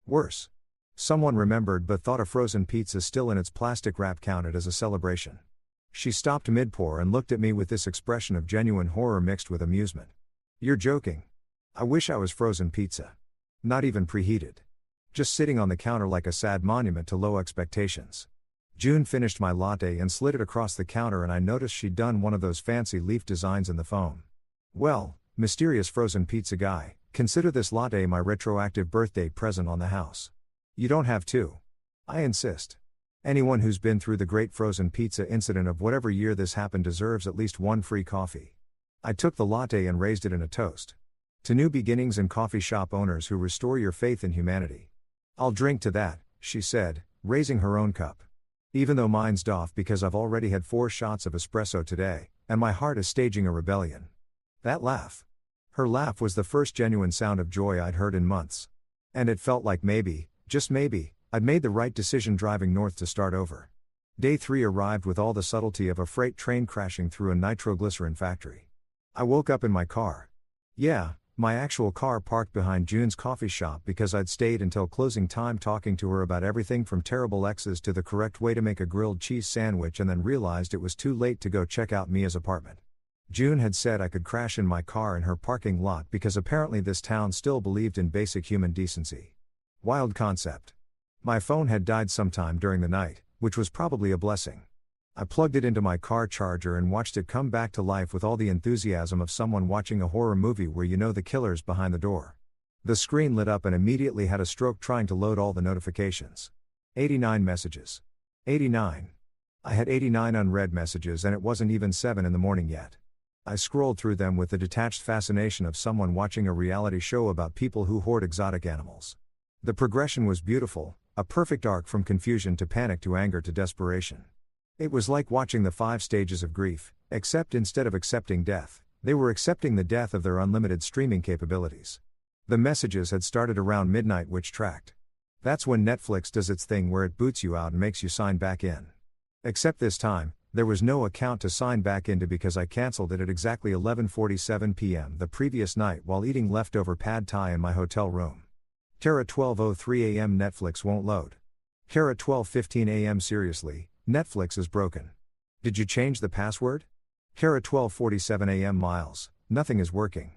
A: Worse. Someone remembered but thought a frozen pizza still in its plastic wrap counted as a celebration. She stopped mid-pour and looked at me with this expression of genuine horror mixed with amusement. You're joking. I wish I was frozen pizza. Not even preheated. Just sitting on the counter like a sad monument to low expectations. June finished my latte and slid it across the counter and I noticed she'd done one of those fancy leaf designs in the foam. Well, mysterious frozen pizza guy, consider this latte my retroactive birthday present on the house. You don't have to. I insist. Anyone who's been through the great frozen pizza incident of whatever year this happened deserves at least one free coffee. I took the latte and raised it in a toast. To new beginnings and coffee shop owners who restore your faith in humanity. I'll drink to that, she said, raising her own cup. Even though mine's doff because I've already had 4 shots of espresso today, and my heart is staging a rebellion. That laugh. Her laugh was the first genuine sound of joy I'd heard in months. And it felt like maybe, just maybe, I'd made the right decision driving north to start over. Day 3 arrived with all the subtlety of a freight train crashing through a nitroglycerin factory. I woke up in my car. Yeah, my actual car parked behind June's coffee shop because I'd stayed until closing time talking to her about everything from terrible exes to the correct way to make a grilled cheese sandwich and then realized it was too late to go check out Mia's apartment. June had said I could crash in my car in her parking lot because apparently this town still believed in basic human decency. Wild concept. My phone had died sometime during the night, which was probably a blessing. I plugged it into my car charger and watched it come back to life with all the enthusiasm of someone watching a horror movie where you know the killer's behind the door. The screen lit up and immediately had a stroke trying to load all the notifications. 89 messages. 89. I had 89 unread messages and it wasn't even 7 in the morning yet. I scrolled through them with the detached fascination of someone watching a reality show about people who hoard exotic animals. The progression was beautiful, a perfect arc from confusion to panic to anger to desperation. It was like watching the 5 stages of grief, except instead of accepting death, they were accepting the death of their unlimited streaming capabilities. The messages had started around midnight, which tracked. That's when Netflix does its thing where it boots you out and makes you sign back in. Except this time, there was no account to sign back into because I cancelled it at exactly 11:47 p.m. the previous night while eating leftover pad thai in my hotel room. Kara 12:03 a.m. Netflix won't load. Kara 12:15 a.m. Seriously, Netflix is broken. Did you change the password? Kara 12:47 a.m. Miles, nothing is working.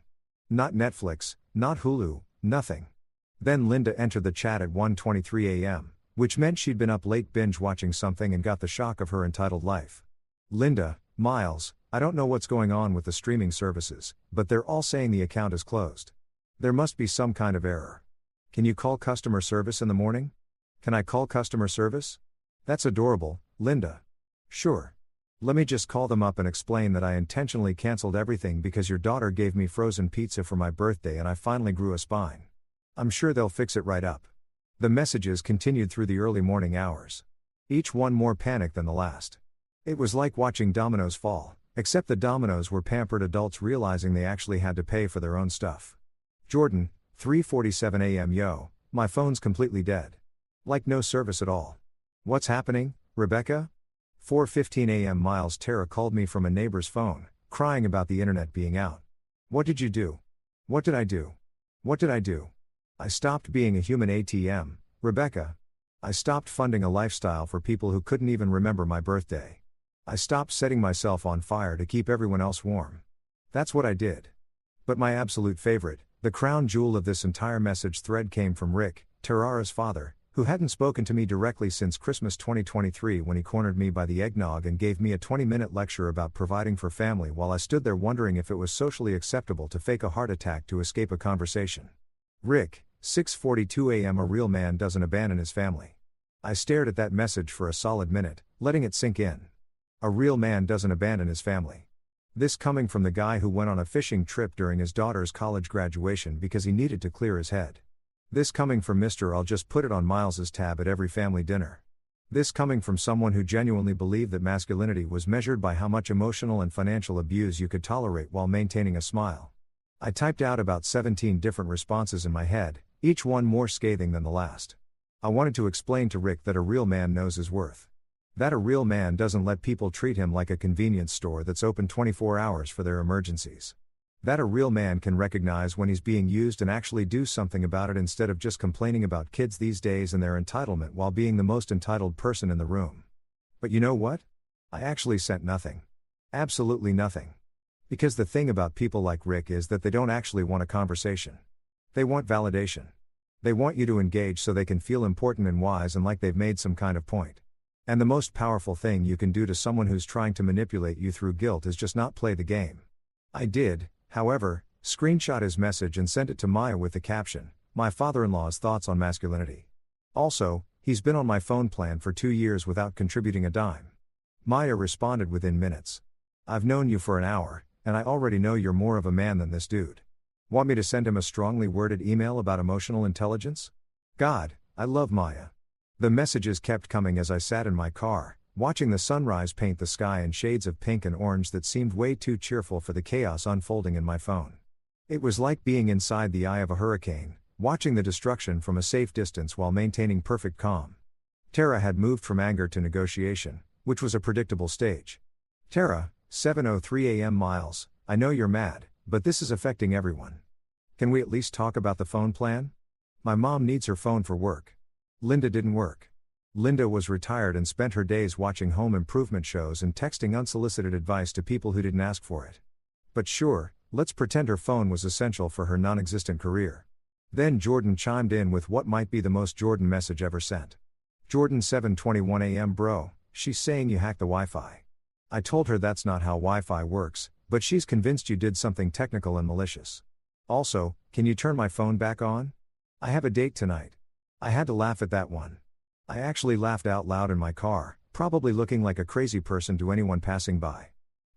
A: Not Netflix, not Hulu, nothing. Then Linda entered the chat at 1:23 a.m., which meant she'd been up late binge watching something and got the shock of her entitled life. Linda, Miles, I don't know what's going on with the streaming services, but they're all saying the account is closed. There must be some kind of error. Can you call customer service in the morning? Can I call customer service? That's adorable, Linda. Sure. Let me just call them up and explain that I intentionally canceled everything because your daughter gave me frozen pizza for my birthday and I finally grew a spine. I'm sure they'll fix it right up. The messages continued through the early morning hours. Each one more panicked than the last. It was like watching dominoes fall, except the dominoes were pampered adults realizing they actually had to pay for their own stuff. Jordan, 3:47 a.m. Yo, my phone's completely dead. Like no service at all. What's happening, Rebecca? 4:15 a.m. Miles. Tara called me from a neighbor's phone, crying about the internet being out. What did you do? What did I do? What did I do? I stopped being a human ATM, Rebecca. I stopped funding a lifestyle for people who couldn't even remember my birthday. I stopped setting myself on fire to keep everyone else warm. That's what I did. But my absolute favorite, the crown jewel of this entire message thread came from Rick, Tarara's father, who hadn't spoken to me directly since Christmas 2023 when he cornered me by the eggnog and gave me a 20-minute lecture about providing for family while I stood there wondering if it was socially acceptable to fake a heart attack to escape a conversation. Rick, 6:42 a.m. A real man doesn't abandon his family. I stared at that message for a solid minute, letting it sink in. A real man doesn't abandon his family. This coming from the guy who went on a fishing trip during his daughter's college graduation because he needed to clear his head. This coming from Mr. I'll just put it on Miles's tab at every family dinner. This coming from someone who genuinely believed that masculinity was measured by how much emotional and financial abuse you could tolerate while maintaining a smile. I typed out about 17 different responses in my head, each one more scathing than the last. I wanted to explain to Rick that a real man knows his worth. That a real man doesn't let people treat him like a convenience store that's open 24 hours for their emergencies. That a real man can recognize when he's being used and actually do something about it instead of just complaining about kids these days and their entitlement while being the most entitled person in the room. But you know what? I actually sent nothing. Absolutely nothing. Because the thing about people like Rick is that they don't actually want a conversation. They want validation. They want you to engage so they can feel important and wise and like they've made some kind of point. And the most powerful thing you can do to someone who's trying to manipulate you through guilt is just not play the game. I did, however, screenshot his message and sent it to Maya with the caption, "My father-in-law's thoughts on masculinity." Also, he's been on my phone plan for 2 years without contributing a dime. Maya responded within minutes. "I've known you for an hour, and I already know you're more of a man than this dude. Want me to send him a strongly worded email about emotional intelligence?" God, I love Maya. The messages kept coming as I sat in my car, watching the sunrise paint the sky in shades of pink and orange that seemed way too cheerful for the chaos unfolding in my phone. It was like being inside the eye of a hurricane, watching the destruction from a safe distance while maintaining perfect calm. Tara had moved from anger to negotiation, which was a predictable stage. "Tara, 7:03 a.m. Miles, I know you're mad, but this is affecting everyone. Can we at least talk about the phone plan? My mom needs her phone for work. Linda didn't work. Linda was retired and spent her days watching home improvement shows and texting unsolicited advice to people who didn't ask for it. But sure, let's pretend her phone was essential for her non-existent career." Then Jordan chimed in with what might be the most Jordan message ever sent. "Jordan, 7:21 a.m. bro, she's saying you hacked the Wi-Fi. I told her that's not how Wi-Fi works, but she's convinced you did something technical and malicious. Also, can you turn my phone back on? I have a date tonight." I had to laugh at that one. I actually laughed out loud in my car, probably looking like a crazy person to anyone passing by.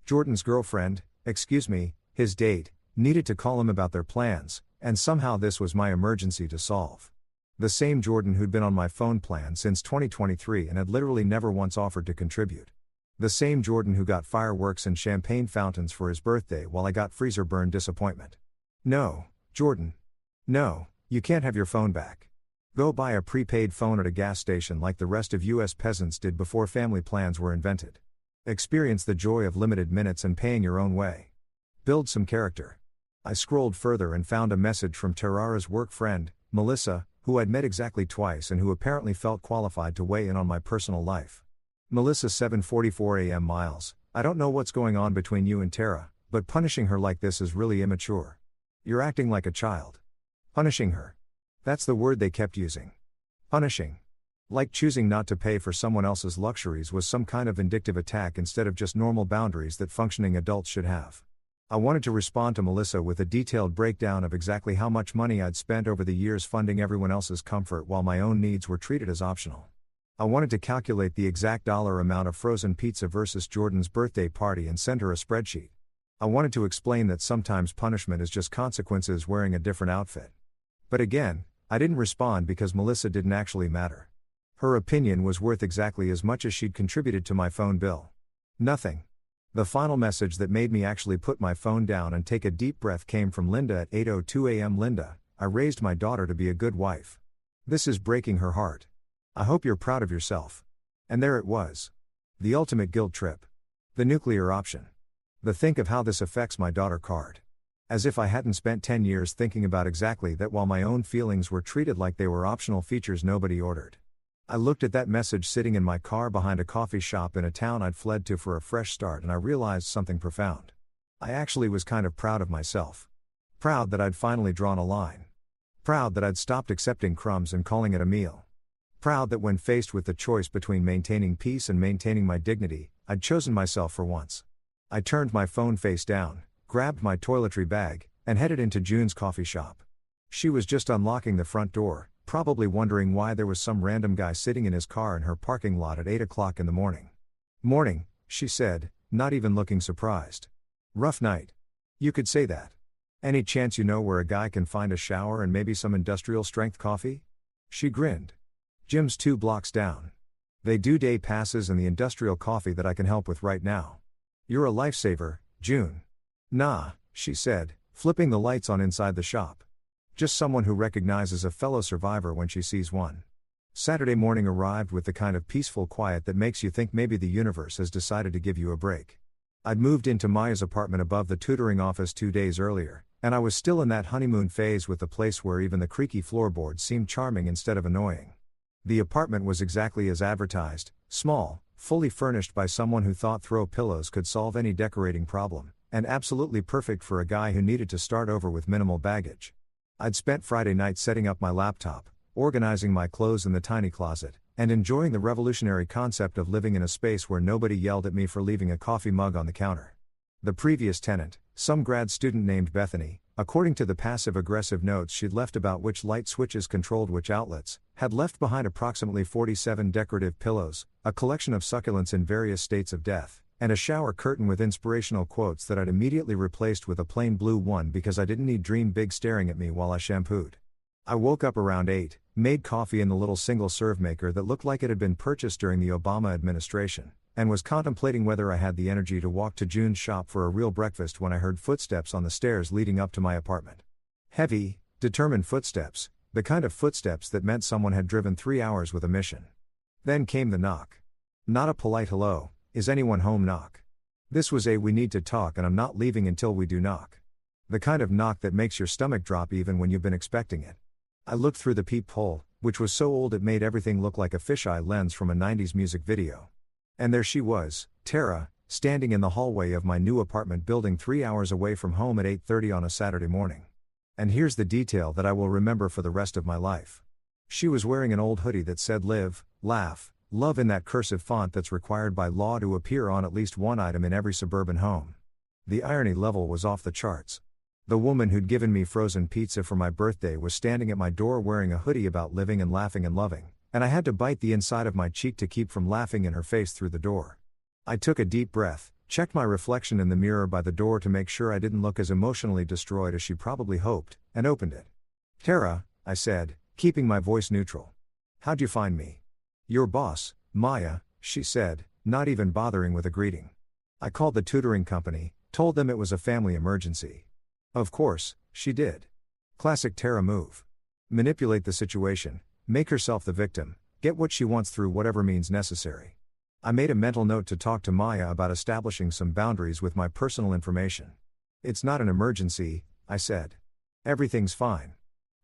A: Jordan's girlfriend, his date, needed to call him about their plans, and somehow this was my emergency to solve. The same Jordan who'd been on my phone plan since 2023 and had literally never once offered to contribute. The same Jordan who got fireworks and champagne fountains for his birthday while I got freezer burn disappointment. "No, Jordan. No, you can't have your phone back. Go buy a prepaid phone at a gas station like the rest of US peasants did before family plans were invented. Experience the joy of limited minutes and paying your own way. Build some character." I scrolled further and found a message from Tarara's work friend, Melissa, who I'd met exactly twice and who apparently felt qualified to weigh in on my personal life. Melissa, 7:44 a.m. Miles, I don't know what's going on between you and Tara, but punishing her like this is really immature. You're acting like a child. Punishing her. That's the word they kept using. Punishing. Like choosing not to pay for someone else's luxuries was some kind of vindictive attack instead of just normal boundaries that functioning adults should have. I wanted to respond to Melissa with a detailed breakdown of exactly how much money I'd spent over the years funding everyone else's comfort while my own needs were treated as optional. I wanted to calculate the exact dollar amount of frozen pizza versus Jordan's birthday party and send her a spreadsheet. I wanted to explain that sometimes punishment is just consequences wearing a different outfit. But again, I didn't respond because Melissa didn't actually matter. Her opinion was worth exactly as much as she'd contributed to my phone bill. Nothing. The final message that made me actually put my phone down and take a deep breath came from Linda at 8:02 a.m. Linda, I raised my daughter to be a good wife. This is breaking her heart. I hope you're proud of yourself. And there it was. The ultimate guilt trip. The nuclear option. The think of how this affects my daughter card. As if I hadn't spent 10 years thinking about exactly that while my own feelings were treated like they were optional features nobody ordered. I looked at that message sitting in my car behind a coffee shop in a town I'd fled to for a fresh start and I realized something profound. I actually was kind of proud of myself. Proud that I'd finally drawn a line. Proud that I'd stopped accepting crumbs and calling it a meal. Proud that when faced with the choice between maintaining peace and maintaining my dignity, I'd chosen myself for once. I turned my phone face down, grabbed my toiletry bag, and headed into June's coffee shop. She was just unlocking the front door, probably wondering why there was some random guy sitting in his car in her parking lot at 8 o'clock in the morning. "Morning," she said, not even looking surprised. "Rough night." "You could say that. Any chance you know where a guy can find a shower and maybe some industrial strength coffee?" She grinned. "Gym's 2 blocks down. They do day passes and the industrial coffee that I can help with right now." "You're a lifesaver, June." "Nah," she said, Flipping the lights on inside the shop. Just someone who recognizes a fellow survivor when she sees one. Saturday morning arrived with the kind of peaceful quiet that makes you think maybe the universe has decided to give you a break. I'd moved into Maya's apartment above the tutoring office 2 days earlier, and I was still in that honeymoon phase with the place where even the creaky floorboards seemed charming instead of annoying. The apartment was exactly as advertised, small, fully furnished by someone who thought throw pillows could solve any decorating problem, and absolutely perfect for a guy who needed to start over with minimal baggage. I'd spent Friday night setting up my laptop, organizing my clothes in the tiny closet, and enjoying the revolutionary concept of living in a space where nobody yelled at me for leaving a coffee mug on the counter. The previous tenant, some grad student named Bethany, according to the passive-aggressive notes she'd left about which light switches controlled which outlets, had left behind approximately 47 decorative pillows, a collection of succulents in various states of death, and a shower curtain with inspirational quotes that I'd immediately replaced with a plain blue one because I didn't need Dream Big staring at me while I shampooed. I woke up around 8, made coffee in the little single-serve maker that looked like it had been purchased during the Obama administration, and was contemplating whether I had the energy to walk to June's shop for a real breakfast when I heard footsteps on the stairs leading up to my apartment. Heavy, determined footsteps, the kind of footsteps that meant someone had driven 3 hours with a mission. Then came the knock. Not a polite hello, is anyone home knock. This was a we need to talk and I'm not leaving until we do knock. The kind of knock that makes your stomach drop even when you've been expecting it. I looked through the peephole, which was so old it made everything look like a fisheye lens from a 90s music video. And there she was, Tara, standing in the hallway of my new apartment building 3 hours away from home at 8:30 on a Saturday morning. And here's the detail that I will remember for the rest of my life. She was wearing an old hoodie that said live, laugh, love in that cursive font that's required by law to appear on at least one item in every suburban home. The irony level was off the charts. The woman who'd given me frozen pizza for my birthday was standing at my door wearing a hoodie about living and laughing and loving, and I had to bite the inside of my cheek to keep from laughing in her face through the door. I took a deep breath, checked my reflection in the mirror by the door to make sure I didn't look as emotionally destroyed as she probably hoped, and opened it. Tara, I said, keeping my voice neutral. How'd you find me? Your boss, Maya, she said, not even bothering with a greeting. I called the tutoring company, told them it was a family emergency. Of course, she did. Classic Tara move. Manipulate the situation, make herself the victim, get what she wants through whatever means necessary. I made a mental note to talk to Maya about establishing some boundaries with my personal information. It's not an emergency, I said. Everything's fine.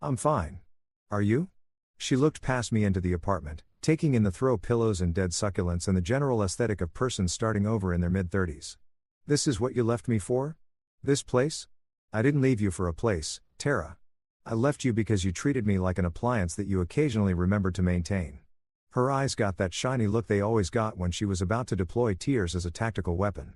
A: I'm fine. Are you? She looked past me into the apartment, taking in the throw pillows and dead succulents and the general aesthetic of persons starting over in their mid-30s. This is what you left me for? This place? I didn't leave you for a place, Tara. I left you because you treated me like an appliance that you occasionally remembered to maintain. Her eyes got that shiny look they always got when she was about to deploy tears as a tactical weapon.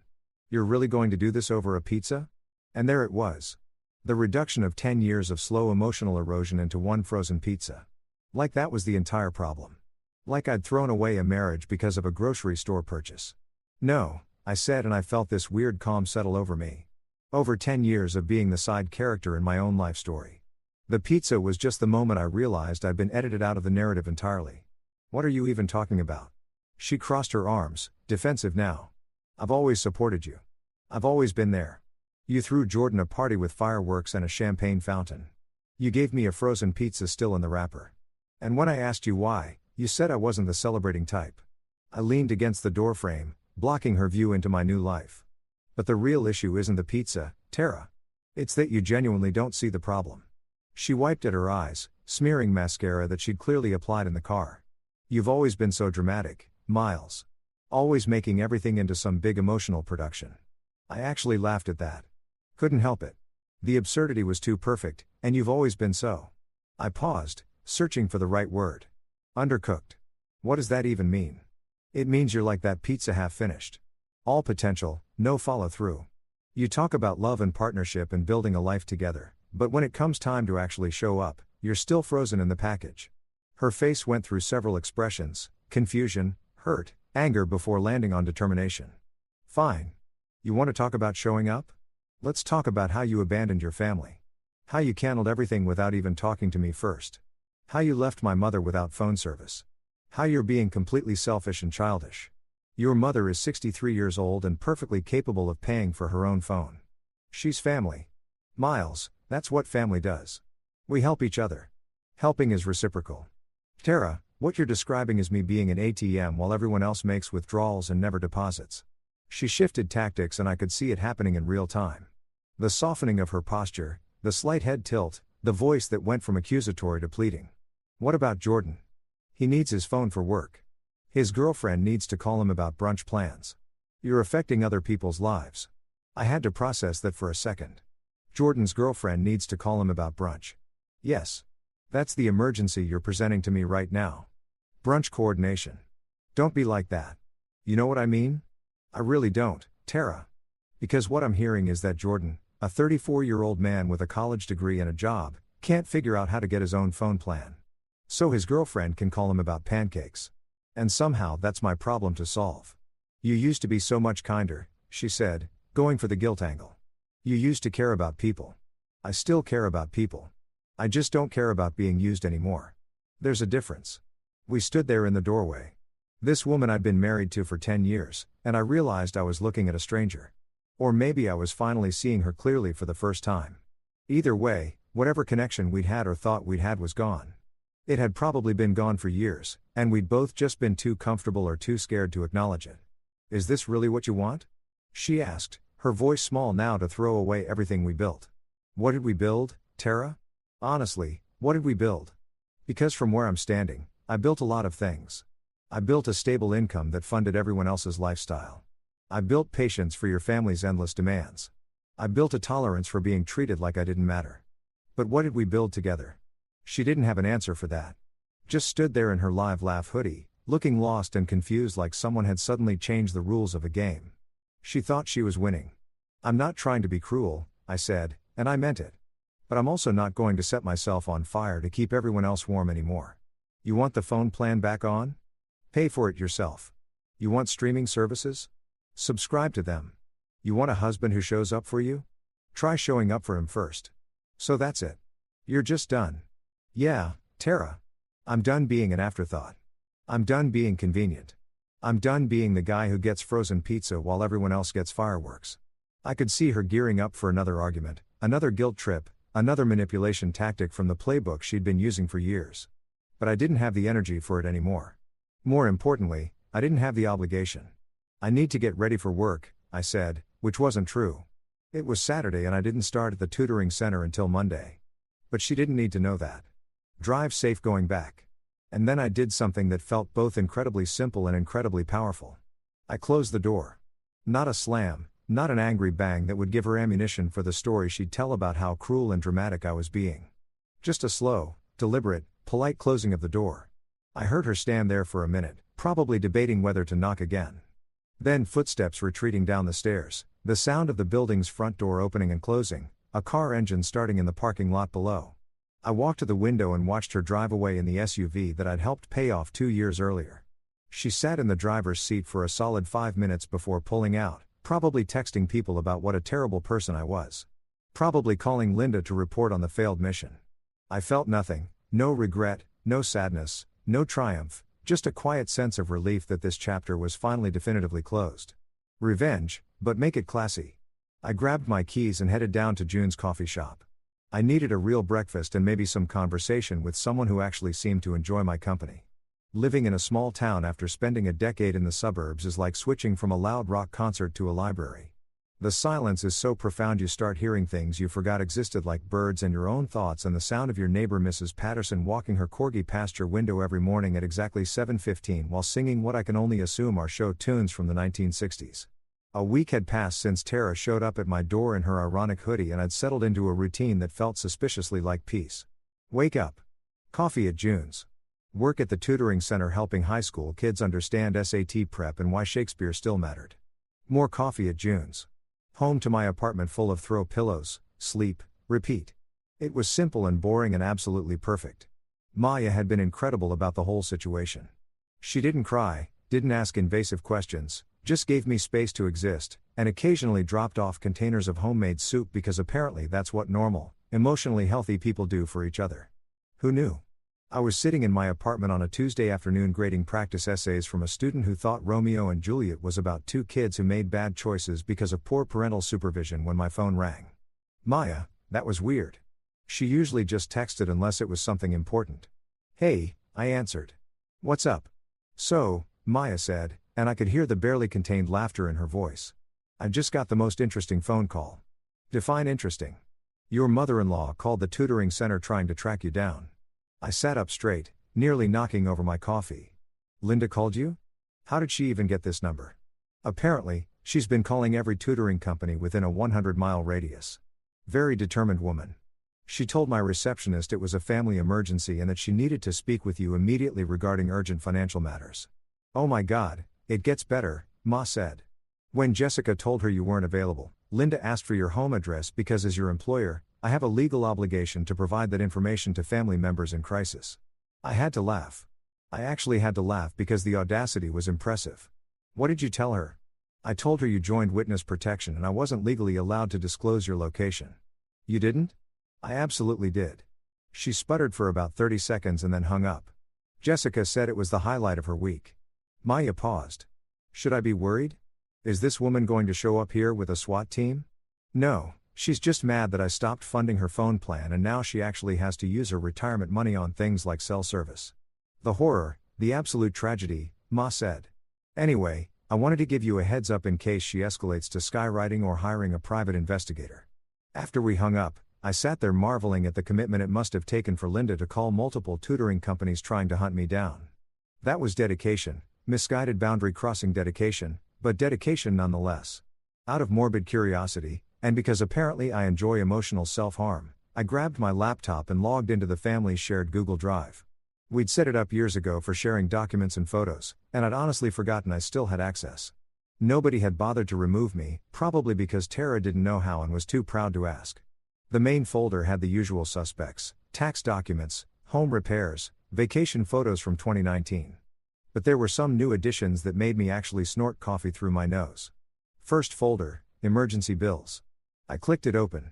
A: You're really going to do this over a pizza? And there it was. The reduction of 10 years of slow emotional erosion into one frozen pizza. Like that was the entire problem. Like I'd thrown away a marriage because of a grocery store purchase. No, I said, and I felt this weird calm settle over me. Over 10 years of being the side character in my own life story. The pizza was just the moment I realized I'd been edited out of the narrative entirely. What are you even talking about? She crossed her arms, defensive now. I've always supported you. I've always been there. You threw Jordan a party with fireworks and a champagne fountain. You gave me a frozen pizza still in the wrapper. And when I asked you why, you said I wasn't the celebrating type. I leaned against the doorframe, blocking her view into my new life. But the real issue isn't the pizza, Tara. It's that you genuinely don't see the problem. She wiped at her eyes, smearing mascara that she'd clearly applied in the car. You've always been so dramatic, Miles. Always making everything into some big emotional production. I actually laughed at that. Couldn't help it. The absurdity was too perfect, and you've always been so. I paused, searching for the right word. Undercooked. What does that even mean? It means you're like that pizza half finished. All potential, no follow-through. You talk about love and partnership and building a life together, but when it comes time to actually show up, you're still frozen in the package. Her face went through several expressions, confusion, hurt, anger before landing on determination. Fine. You want to talk about showing up? Let's talk about how you abandoned your family. How you canceled everything without even talking to me first. How you left my mother without phone service. How you're being completely selfish and childish. Your mother is 63 years old and perfectly capable of paying for her own phone. She's family. Miles, that's what family does. We help each other. Helping is reciprocal. Tara, what you're describing is me being an ATM while everyone else makes withdrawals and never deposits. She shifted tactics and I could see it happening in real time. The softening of her posture, the slight head tilt, the voice that went from accusatory to pleading. What about Jordan? He needs his phone for work. His girlfriend needs to call him about brunch plans. You're affecting other people's lives. I had to process that for a second. Jordan's girlfriend needs to call him about brunch. Yes. That's the emergency you're presenting to me right now. Brunch coordination. Don't be like that. You know what I mean? I really don't, Tara. Because what I'm hearing is that Jordan, a 34-year-old man with a college degree and a job, can't figure out how to get his own phone plan. So his girlfriend can call him about pancakes. And somehow that's my problem to solve. You used to be so much kinder, she said, going for the guilt angle. You used to care about people. I still care about people. I just don't care about being used anymore. There's a difference. We stood there in the doorway. This woman I'd been married to for 10 years, and I realized I was looking at a stranger. Or maybe I was finally seeing her clearly for the first time. Either way, whatever connection we'd had or thought we'd had was gone. It had probably been gone for years, and we'd both just been too comfortable or too scared to acknowledge it. Is this really what you want? She asked, her voice small now to throw away everything we built. What did we build, Tara? Honestly, what did we build? Because from where I'm standing, I built a lot of things. I built a stable income that funded everyone else's lifestyle. I built patience for your family's endless demands. I built a tolerance for being treated like I didn't matter. But what did we build together? She didn't have an answer for that. Just stood there in her live laugh hoodie, looking lost and confused like someone had suddenly changed the rules of a game. She thought she was winning. I'm not trying to be cruel, I said, and I meant it. But I'm also not going to set myself on fire to keep everyone else warm anymore. You want the phone plan back on? Pay for it yourself. You want streaming services? Subscribe to them. You want a husband who shows up for you? Try showing up for him first. So that's it. You're just done. Yeah, Tara. I'm done being an afterthought. I'm done being convenient. I'm done being the guy who gets frozen pizza while everyone else gets fireworks. I could see her gearing up for another argument, another guilt trip, another manipulation tactic from the playbook she'd been using for years. But I didn't have the energy for it anymore. More importantly, I didn't have the obligation. I need to get ready for work, I said, which wasn't true. It was Saturday and I didn't start at the tutoring center until Monday. But she didn't need to know that. Drive safe going back. And then I did something that felt both incredibly simple and incredibly powerful. I closed the door. Not a slam, not an angry bang that would give her ammunition for the story she'd tell about how cruel and dramatic I was being. Just a slow, deliberate, polite closing of the door. I heard her stand there for a minute, probably debating whether to knock again. Then footsteps retreating down the stairs, the sound of the building's front door opening and closing, a car engine starting in the parking lot below. I walked to the window and watched her drive away in the SUV that I'd helped pay off 2 years earlier. She sat in the driver's seat for a solid 5 minutes before pulling out, probably texting people about what a terrible person I was. Probably calling Linda to report on the failed mission. I felt nothing, no regret, no sadness, no triumph, just a quiet sense of relief that this chapter was finally definitively closed. Revenge, but make it classy. I grabbed my keys and headed down to June's coffee shop. I needed a real breakfast and maybe some conversation with someone who actually seemed to enjoy my company. Living in a small town after spending a decade in the suburbs is like switching from a loud rock concert to a library. The silence is so profound you start hearing things you forgot existed, like birds and your own thoughts and the sound of your neighbor Mrs. Patterson walking her corgi past your window every morning at exactly 7:15 while singing what I can only assume are show tunes from the 1960s. A week had passed since Tara showed up at my door in her ironic hoodie and I'd settled into a routine that felt suspiciously like peace. Wake up. Coffee at June's. Work at the tutoring center helping high school kids understand SAT prep and why Shakespeare still mattered. More coffee at June's. Home to my apartment full of throw pillows, sleep, repeat. It was simple and boring and absolutely perfect. Maya had been incredible about the whole situation. She didn't cry, didn't ask invasive questions, just gave me space to exist, and occasionally dropped off containers of homemade soup because apparently that's what normal, emotionally healthy people do for each other. Who knew? I was sitting in my apartment on a Tuesday afternoon grading practice essays from a student who thought Romeo and Juliet was about two kids who made bad choices because of poor parental supervision when my phone rang. Maya, That was weird. She usually just texted unless it was something important. "Hey," I answered. "What's up?" "So," Maya said, and I could hear the barely contained laughter in her voice. "I just got the most interesting phone call." "Define interesting." "Your mother-in-law called the tutoring center trying to track you down." I sat up straight, nearly knocking over my coffee. "Linda called you? How did she even get this number?" "Apparently, she's been calling every tutoring company within a 100-mile radius. Very determined woman. She told my receptionist it was a family emergency and that she needed to speak with you immediately regarding urgent financial matters." "Oh my God, it gets better," Ma said. "When Jessica told her you weren't available, Linda asked for your home address because as your employer, I have a legal obligation to provide that information to family members in crisis." I had to laugh. I actually had to laugh because the audacity was impressive. "What did you tell her?" "I told her you joined witness protection and I wasn't legally allowed to disclose your location." "You didn't?" "I absolutely did." She sputtered for about 30 seconds and then hung up. Jessica said it was the highlight of her week. Maya paused. "Should I be worried? Is this woman going to show up here with a SWAT team?" "No, she's just mad that I stopped funding her phone plan and now she actually has to use her retirement money on things like cell service." "The horror, the absolute tragedy," Ma said. "Anyway, I wanted to give you a heads up in case she escalates to skywriting or hiring a private investigator." After we hung up, I sat there marveling at the commitment it must have taken for Linda to call multiple tutoring companies trying to hunt me down. That was dedication, misguided boundary crossing dedication, but dedication nonetheless. Out of morbid curiosity, and because apparently I enjoy emotional self-harm, I grabbed my laptop and logged into the family's shared Google Drive. We'd set it up years ago for sharing documents and photos, and I'd honestly forgotten I still had access. Nobody had bothered to remove me, probably because Tara didn't know how and was too proud to ask. The main folder had the usual suspects: tax documents, home repairs, vacation photos from 2019. But there were some new additions that made me actually snort coffee through my nose. First folder, emergency bills. I clicked it open.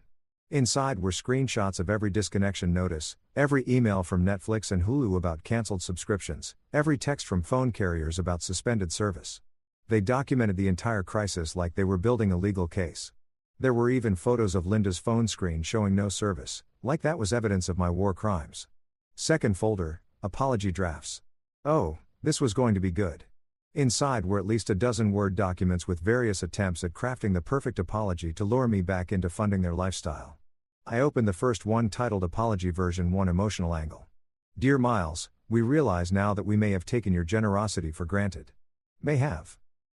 A: Inside were screenshots of every disconnection notice, every email from Netflix and Hulu about canceled subscriptions, every text from phone carriers about suspended service. They documented the entire crisis like they were building a legal case. There were even photos of Linda's phone screen showing no service, like that was evidence of my war crimes. Second folder, apology drafts. Oh, this was going to be good. Inside were at least a dozen Word documents with various attempts at crafting the perfect apology to lure me back into funding their lifestyle. I opened the first one, titled Apology Version 1, Emotional Angle. "Dear Miles, we realize now that we may have taken your generosity for granted." May have.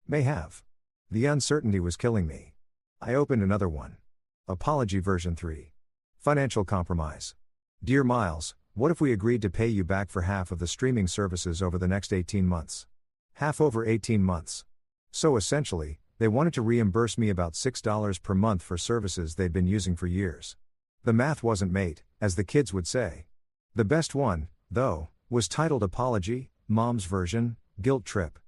A: May have. The uncertainty was killing me. I opened another one. Apology Version 3. Financial Compromise. "Dear Miles, what if we agreed to pay you back for half of the streaming services over the next 18 months? Half over 18 months. So essentially, they wanted to reimburse me about $6 per month for services they'd been using for years. The math wasn't made, as the kids would say. The best one, though, was titled Apology, Mom's Version, Guilt Trip.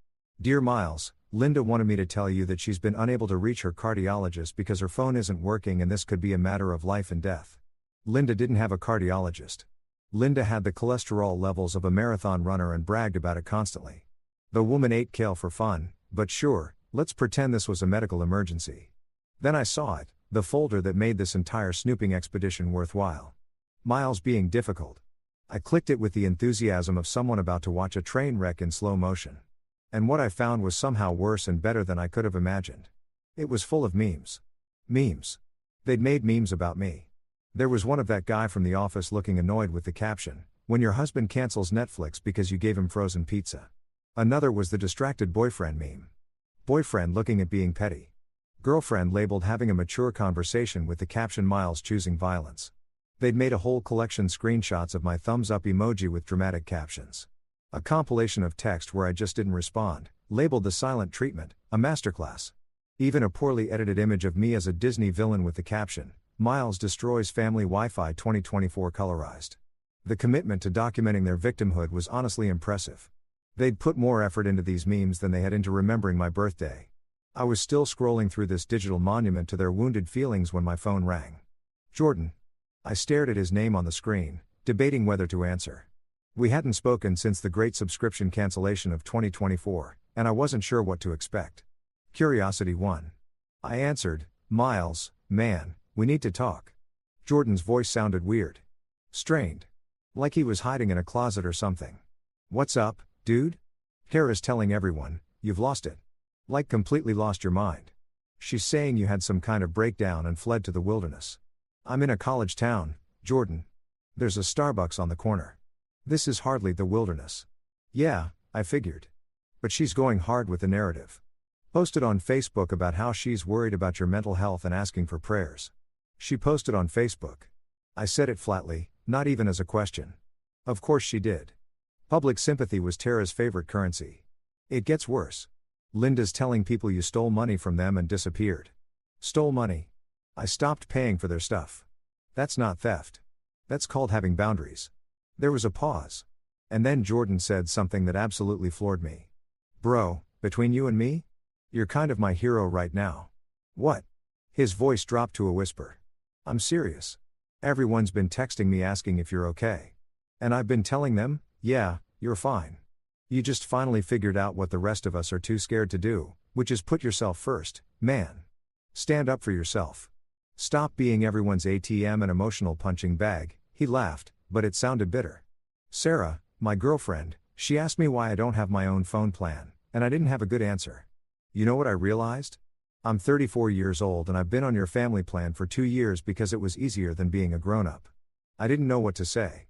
A: "Dear Miles, Linda wanted me to tell you that she's been unable to reach her cardiologist because her phone isn't working and this could be a matter of life and death." Linda didn't have a cardiologist. Linda had the cholesterol levels of a marathon runner and bragged about it constantly. The woman ate kale for fun, but sure, let's pretend this was a medical emergency. Then I saw it, the folder that made this entire snooping expedition worthwhile. Miles being difficult. I clicked it with the enthusiasm of someone about to watch a train wreck in slow motion. And what I found was somehow worse and better than I could have imagined. It was full of memes. Memes. They'd made memes about me. There was one of that guy from The Office looking annoyed with the caption, "When your husband cancels Netflix because you gave him frozen pizza." Another was the distracted boyfriend meme. Boyfriend looking at being petty. Girlfriend labeled having a mature conversation with the caption, "Miles choosing violence." They'd made a whole collection screenshots of my thumbs up emoji with dramatic captions. A compilation of text where I just didn't respond, labeled the silent treatment, a masterclass. Even a poorly edited image of me as a Disney villain with the caption, "Miles destroys family Wi-Fi 2024 colorized." The commitment to documenting their victimhood was honestly impressive. They'd put more effort into these memes than they had into remembering my birthday. I was still scrolling through this digital monument to their wounded feelings when my phone rang. Jordan. I stared at his name on the screen, debating whether to answer. We hadn't spoken since the great subscription cancellation of 2024, and I wasn't sure what to expect. Curiosity won. I answered, "Miles, man, we need to talk." Jordan's voice sounded weird. Strained. Like he was hiding in a closet or something. What's up, dude? Tara's telling everyone, you've lost it. Like completely lost your mind. She's saying you had some kind of breakdown and fled to the wilderness. I'm in a college town, Jordan. There's a Starbucks on the corner. This is hardly the wilderness. Yeah, I figured. But she's going hard with the narrative. Posted on Facebook about how she's worried about your mental health and asking for prayers. She posted on Facebook. I said it flatly, not even as a question. Of course she did. Public sympathy was Tara's favorite currency. It gets worse. Linda's telling people you stole money from them and disappeared. Stole money. I stopped paying for their stuff. That's not theft. That's called having boundaries. There was a pause. And then Jordan said something that absolutely floored me. Bro, between you and me? You're kind of my hero right now. What? His voice dropped to a whisper. I'm serious. Everyone's been texting me asking if you're okay. And I've been telling them, yeah, you're fine. You just finally figured out what the rest of us are too scared to do, which is put yourself first, man. Stand up for yourself. Stop being everyone's ATM and emotional punching bag. He laughed, but it sounded bitter. Sarah, my girlfriend, she asked me why I don't have my own phone plan, and I didn't have a good answer. You know what I realized? I'm 34 years old and I've been on your family plan for 2 years because it was easier than being a grown-up. I didn't know what to say.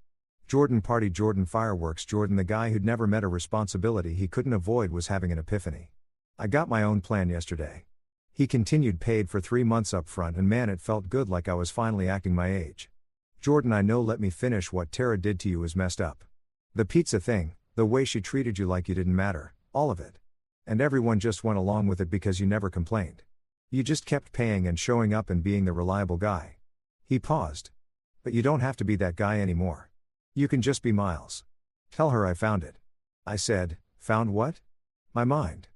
A: Jordan Party, Jordan Fireworks, Jordan, the guy who'd never met a responsibility he couldn't avoid, was having an epiphany. I got my own plan yesterday. He continued, paid for 3 months up front, and man, it felt good, like I was finally acting my age. Jordan, I know, let me finish. What Tara did to you is messed up. The pizza thing, the way she treated you like you didn't matter, all of it. And everyone just went along with it because you never complained. You just kept paying and showing up and being the reliable guy. He paused. But you don't have to be that guy anymore. You can just be Miles. Tell her I found it. I said, found what? My mind.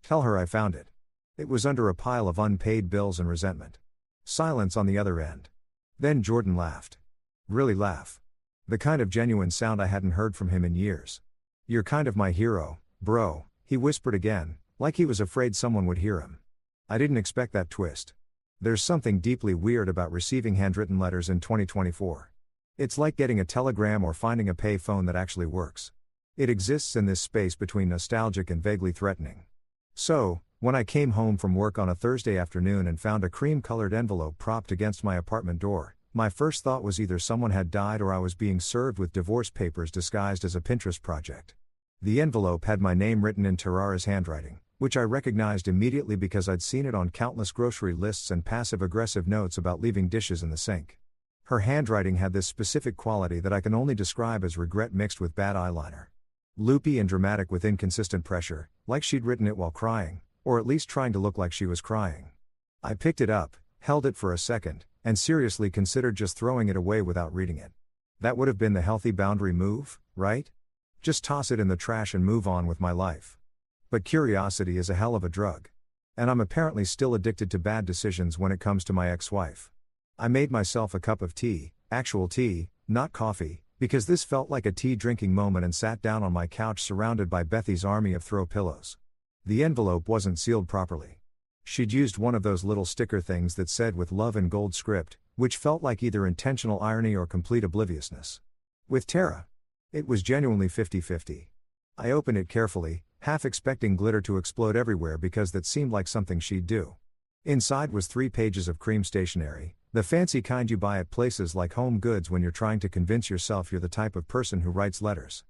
A: Tell her I found it. It was under a pile of unpaid bills and resentment. Silence on the other end. Then Jordan laughed. Really laugh. The kind of genuine sound I hadn't heard from him in years. You're kind of my hero, bro, he whispered again, like he was afraid someone would hear him. I didn't expect that twist. There's something deeply weird about receiving handwritten letters in 2024. It's like getting a telegram or finding a pay phone that actually works. It exists in this space between nostalgic and vaguely threatening. So, when I came home from work on a Thursday afternoon and found a cream-colored envelope propped against my apartment door, my first thought was either someone had died or I was being served with divorce papers disguised as a Pinterest project. The envelope had my name written in Tarara's handwriting, which I recognized immediately because I'd seen it on countless grocery lists and passive-aggressive notes about leaving dishes in the sink. Her handwriting had this specific quality that I can only describe as regret mixed with bad eyeliner. Loopy and dramatic with inconsistent pressure, like she'd written it while crying, or at least trying to look like she was crying. I picked it up, held it for a second, and seriously considered just throwing it away without reading it. That would have been the healthy boundary move, right? Just toss it in the trash and move on with my life. But curiosity is a hell of a drug. And I'm apparently still addicted to bad decisions when it comes to my ex-wife. I made myself a cup of tea, actual tea, not coffee, because this felt like a tea-drinking moment, and sat down on my couch surrounded by Bethy's army of throw pillows. The envelope wasn't sealed properly. She'd used one of those little sticker things that said "with love" in gold script, which felt like either intentional irony or complete obliviousness. With Tara, it was genuinely 50-50. I opened it carefully, half expecting glitter to explode everywhere because that seemed like something she'd do. Inside was 3 pages of cream stationery, the fancy kind you buy at places like Home Goods when you're trying to convince yourself you're the type of person who writes letters.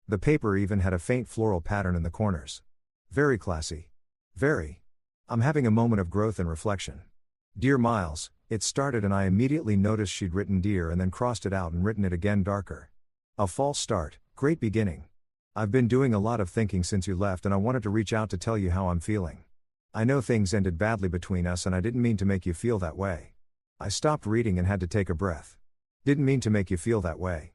A: The paper even had a faint floral pattern in the corners. Very classy. Very. I'm having a moment of growth and reflection. Dear Miles, it started, and I immediately noticed she'd written dear and then crossed it out and written it again darker. A false start, great beginning. I've been doing a lot of thinking since you left, and I wanted to reach out to tell you how I'm feeling. I know things ended badly between us and I didn't mean to make you feel that way. I stopped reading and had to take a breath. Didn't mean to make you feel that way.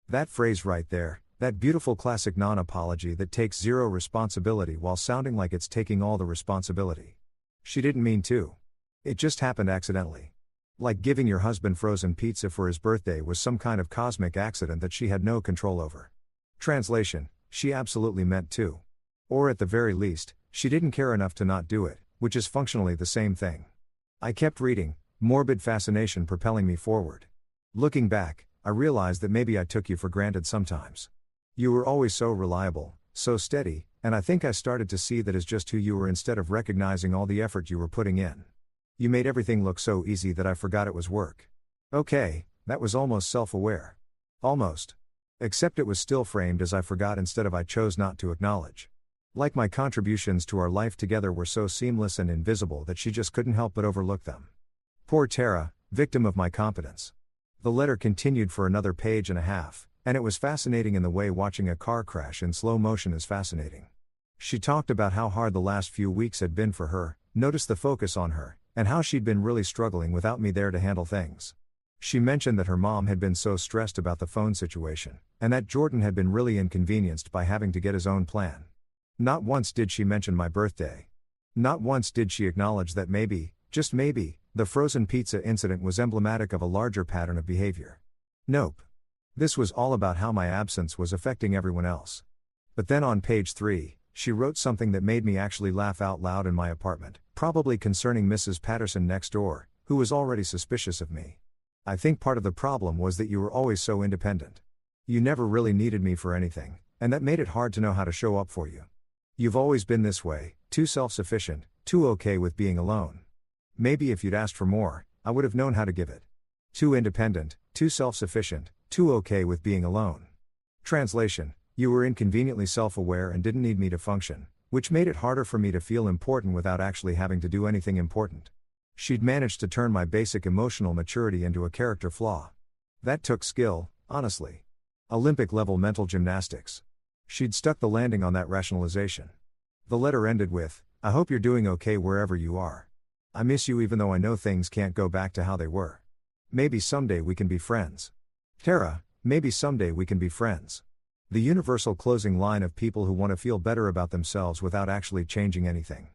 A: That phrase right there, that beautiful classic non-apology that takes zero responsibility while sounding like it's taking all the responsibility. She didn't mean to. It just happened accidentally. Like giving your husband frozen pizza for his birthday was some kind of cosmic accident that she had no control over. Translation, she absolutely meant to. Or at the very least, she didn't care enough to not do it, which is functionally the same thing. I kept reading, morbid fascination propelling me forward. Looking back, I realized that maybe I took you for granted sometimes. You were always so reliable, so steady, and I think I started to see that as just who you were instead of recognizing all the effort you were putting in. You made everything look so easy that I forgot it was work. Okay, that was almost self-aware. Almost. Except it was still framed as I forgot instead of I chose not to acknowledge. Like my contributions to our life together were so seamless and invisible that she just couldn't help but overlook them. Poor Tara, victim of my competence. The letter continued for another page and a half, and it was fascinating in the way watching a car crash in slow motion is fascinating. She talked about how hard the last few weeks had been for her, noticed the focus on her, and how she'd been really struggling without me there to handle things. She mentioned that her mom had been so stressed about the phone situation, and that Jordan had been really inconvenienced by having to get his own plan. Not once did she mention my birthday. Not once did she acknowledge that maybe, just maybe, the frozen pizza incident was emblematic of a larger pattern of behavior. Nope. This was all about how my absence was affecting everyone else. But then on page 3, she wrote something that made me actually laugh out loud in my apartment, probably concerning Mrs. Patterson next door, who was already suspicious of me. I think part of the problem was that you were always so independent. You never really needed me for anything, and that made it hard to know how to show up for you. You've always been this way, too self-sufficient, too okay with being alone. Maybe if you'd asked for more, I would have known how to give it. Too independent, too self-sufficient, too okay with being alone. Translation: you were inconveniently self-aware and didn't need me to function, which made it harder for me to feel important without actually having to do anything important. She'd managed to turn my basic emotional maturity into a character flaw. That took skill, honestly. Olympic-level mental gymnastics. She'd stuck the landing on that rationalization. The letter ended with, "I hope you're doing okay wherever you are. I miss you even though I know things can't go back to how they were. Maybe someday we can be friends. Tara, maybe someday we can be friends." The universal closing line of people who want to feel better about themselves without actually changing anything.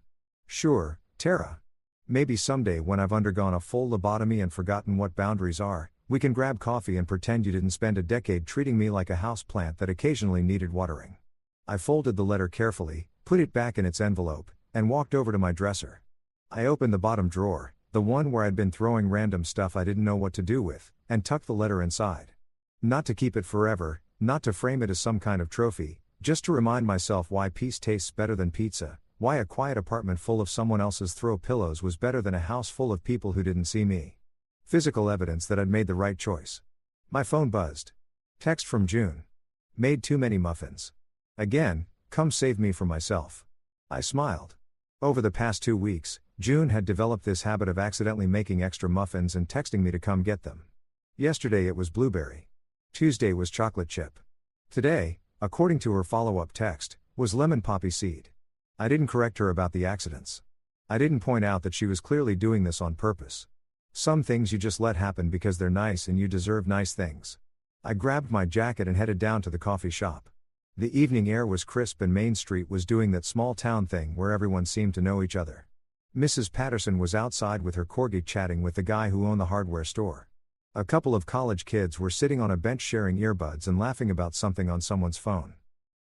A: Sure, Tara. Maybe someday when I've undergone a full lobotomy and forgotten what boundaries are, we can grab coffee and pretend you didn't spend a decade treating me like a houseplant that occasionally needed watering. I folded the letter carefully, put it back in its envelope, and walked over to my dresser. I opened the bottom drawer, the one where I'd been throwing random stuff I didn't know what to do with, and tucked the letter inside. Not to keep it forever, not to frame it as some kind of trophy, just to remind myself why peace tastes better than pizza, why a quiet apartment full of someone else's throw pillows was better than a house full of people who didn't see me. Physical evidence that I'd made the right choice. My phone buzzed. Text from June. Made too many muffins. Again, come save me from myself. I smiled. Over the past 2 weeks, June had developed this habit of accidentally making extra muffins and texting me to come get them. Yesterday it was blueberry. Tuesday was chocolate chip. Today, according to her follow-up text, was lemon poppy seed. I didn't correct her about the accidents. I didn't point out that she was clearly doing this on purpose. Some things you just let happen because they're nice and you deserve nice things. I grabbed my jacket and headed down to the coffee shop. The evening air was crisp and Main Street was doing that small town thing where everyone seemed to know each other. Mrs. Patterson was outside with her corgi chatting with the guy who owned the hardware store. A couple of college kids were sitting on a bench sharing earbuds and laughing about something on someone's phone.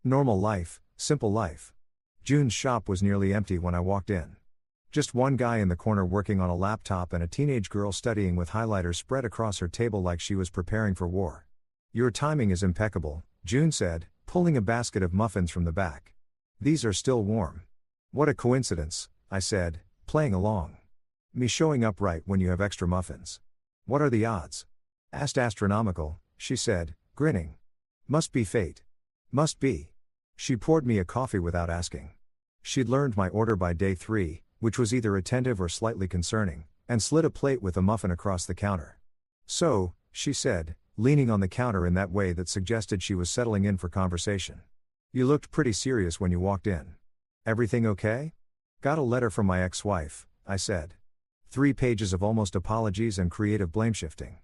A: Normal life, simple life. June's shop was nearly empty when I walked in. Just one guy in the corner working on a laptop and a teenage girl studying with highlighters spread across her table like she was preparing for war. "Your timing is impeccable," June said, pulling a basket of muffins from the back. "These are still warm." "What a coincidence," I said, playing along. "Me showing up right when you have extra muffins. What are the odds?" "Asked astronomical," she said, grinning. "Must be fate. Must be." She poured me a coffee without asking. She'd learned my order by day 3, which was either attentive or slightly concerning, and slid a plate with a muffin across the counter. "So," she said, leaning on the counter in that way that suggested she was settling in for conversation. "You looked pretty serious when you walked in. Everything okay?" "Got a letter from my ex-wife," I said. 3 pages of almost apologies and creative blame-shifting.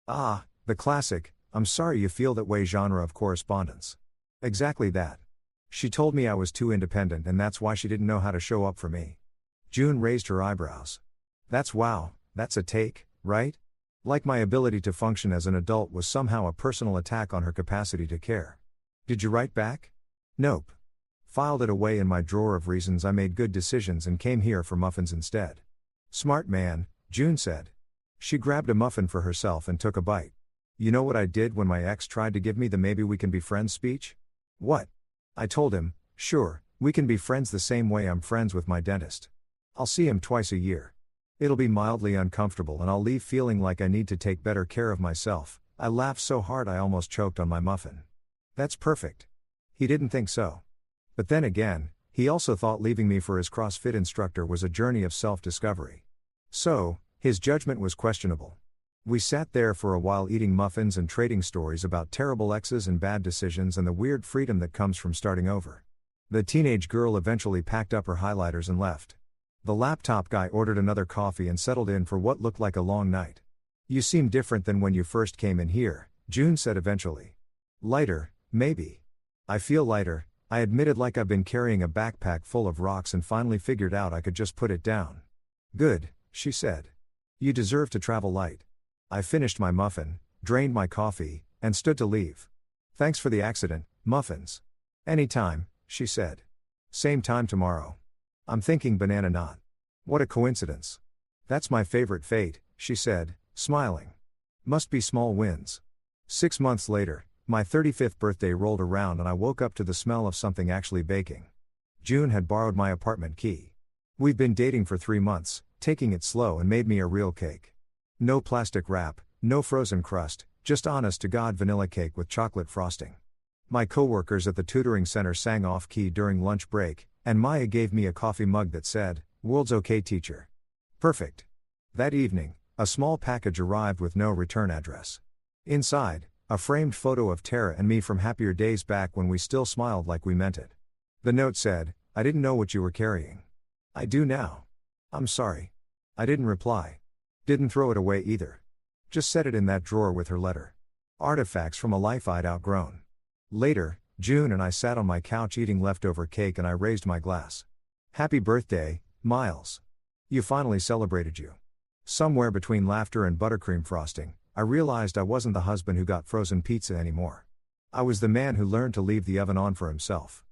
A: Ah, the classic, "I'm sorry you feel that way" genre of correspondence. Exactly that. She told me I was too independent and that's why she didn't know how to show up for me. June raised her eyebrows. That's a take, right? Like my ability to function as an adult was somehow a personal attack on her capacity to care. "Did you write back?" "Nope. Filed it away in my drawer of reasons I made good decisions and came here for muffins instead." "Smart man," June said. She grabbed a muffin for herself and took a bite. You know what I did when my ex tried to give me the maybe we can be friends speech? What? I told him, sure, we can be friends the same way I'm friends with my dentist. I'll see him twice a year. It'll be mildly uncomfortable and I'll leave feeling like I need to take better care of myself. I laughed so hard I almost choked on my muffin. That's perfect. He didn't think so. But then again, he also thought leaving me for his CrossFit instructor was a journey of self-discovery. So, his judgment was questionable. We sat there for a while eating muffins and trading stories about terrible exes and bad decisions and the weird freedom that comes from starting over. The teenage girl eventually packed up her highlighters and left. The laptop guy ordered another coffee and settled in for what looked like a long night. You seem different than when you first came in here, June said eventually. Lighter, maybe. I feel lighter, I admitted, like I've been carrying a backpack full of rocks and finally figured out I could just put it down. Good, she said. You deserve to travel light. I finished my muffin, drained my coffee, and stood to leave. Thanks for the accident, muffins. Anytime, she said. Same time tomorrow. I'm thinking banana knot. What a coincidence. That's my favorite fate, she said, smiling. Must be small wins. 6 months later, my 35th birthday rolled around and I woke up to the smell of something actually baking. June had borrowed my apartment key. We've been dating for 3 months, taking it slow, and made me a real cake. No plastic wrap, no frozen crust, just honest-to-God vanilla cake with chocolate frosting. My coworkers at the tutoring center sang off-key during lunch break, and Maya gave me a coffee mug that said, "World's okay, teacher." Perfect. That evening, a small package arrived with no return address. Inside, a framed photo of Tara and me from happier days back when we still smiled like we meant it. The note said, "I didn't know what you were carrying. I do now. I'm sorry." I didn't reply. Didn't throw it away either. Just set it in that drawer with her letter. Artifacts from a life I'd outgrown. Later, June and I sat on my couch eating leftover cake and I raised my glass. Happy birthday, Miles. You finally celebrated you. Somewhere between laughter and buttercream frosting, I realized I wasn't the husband who got frozen pizza anymore. I was the man who learned to leave the oven on for himself.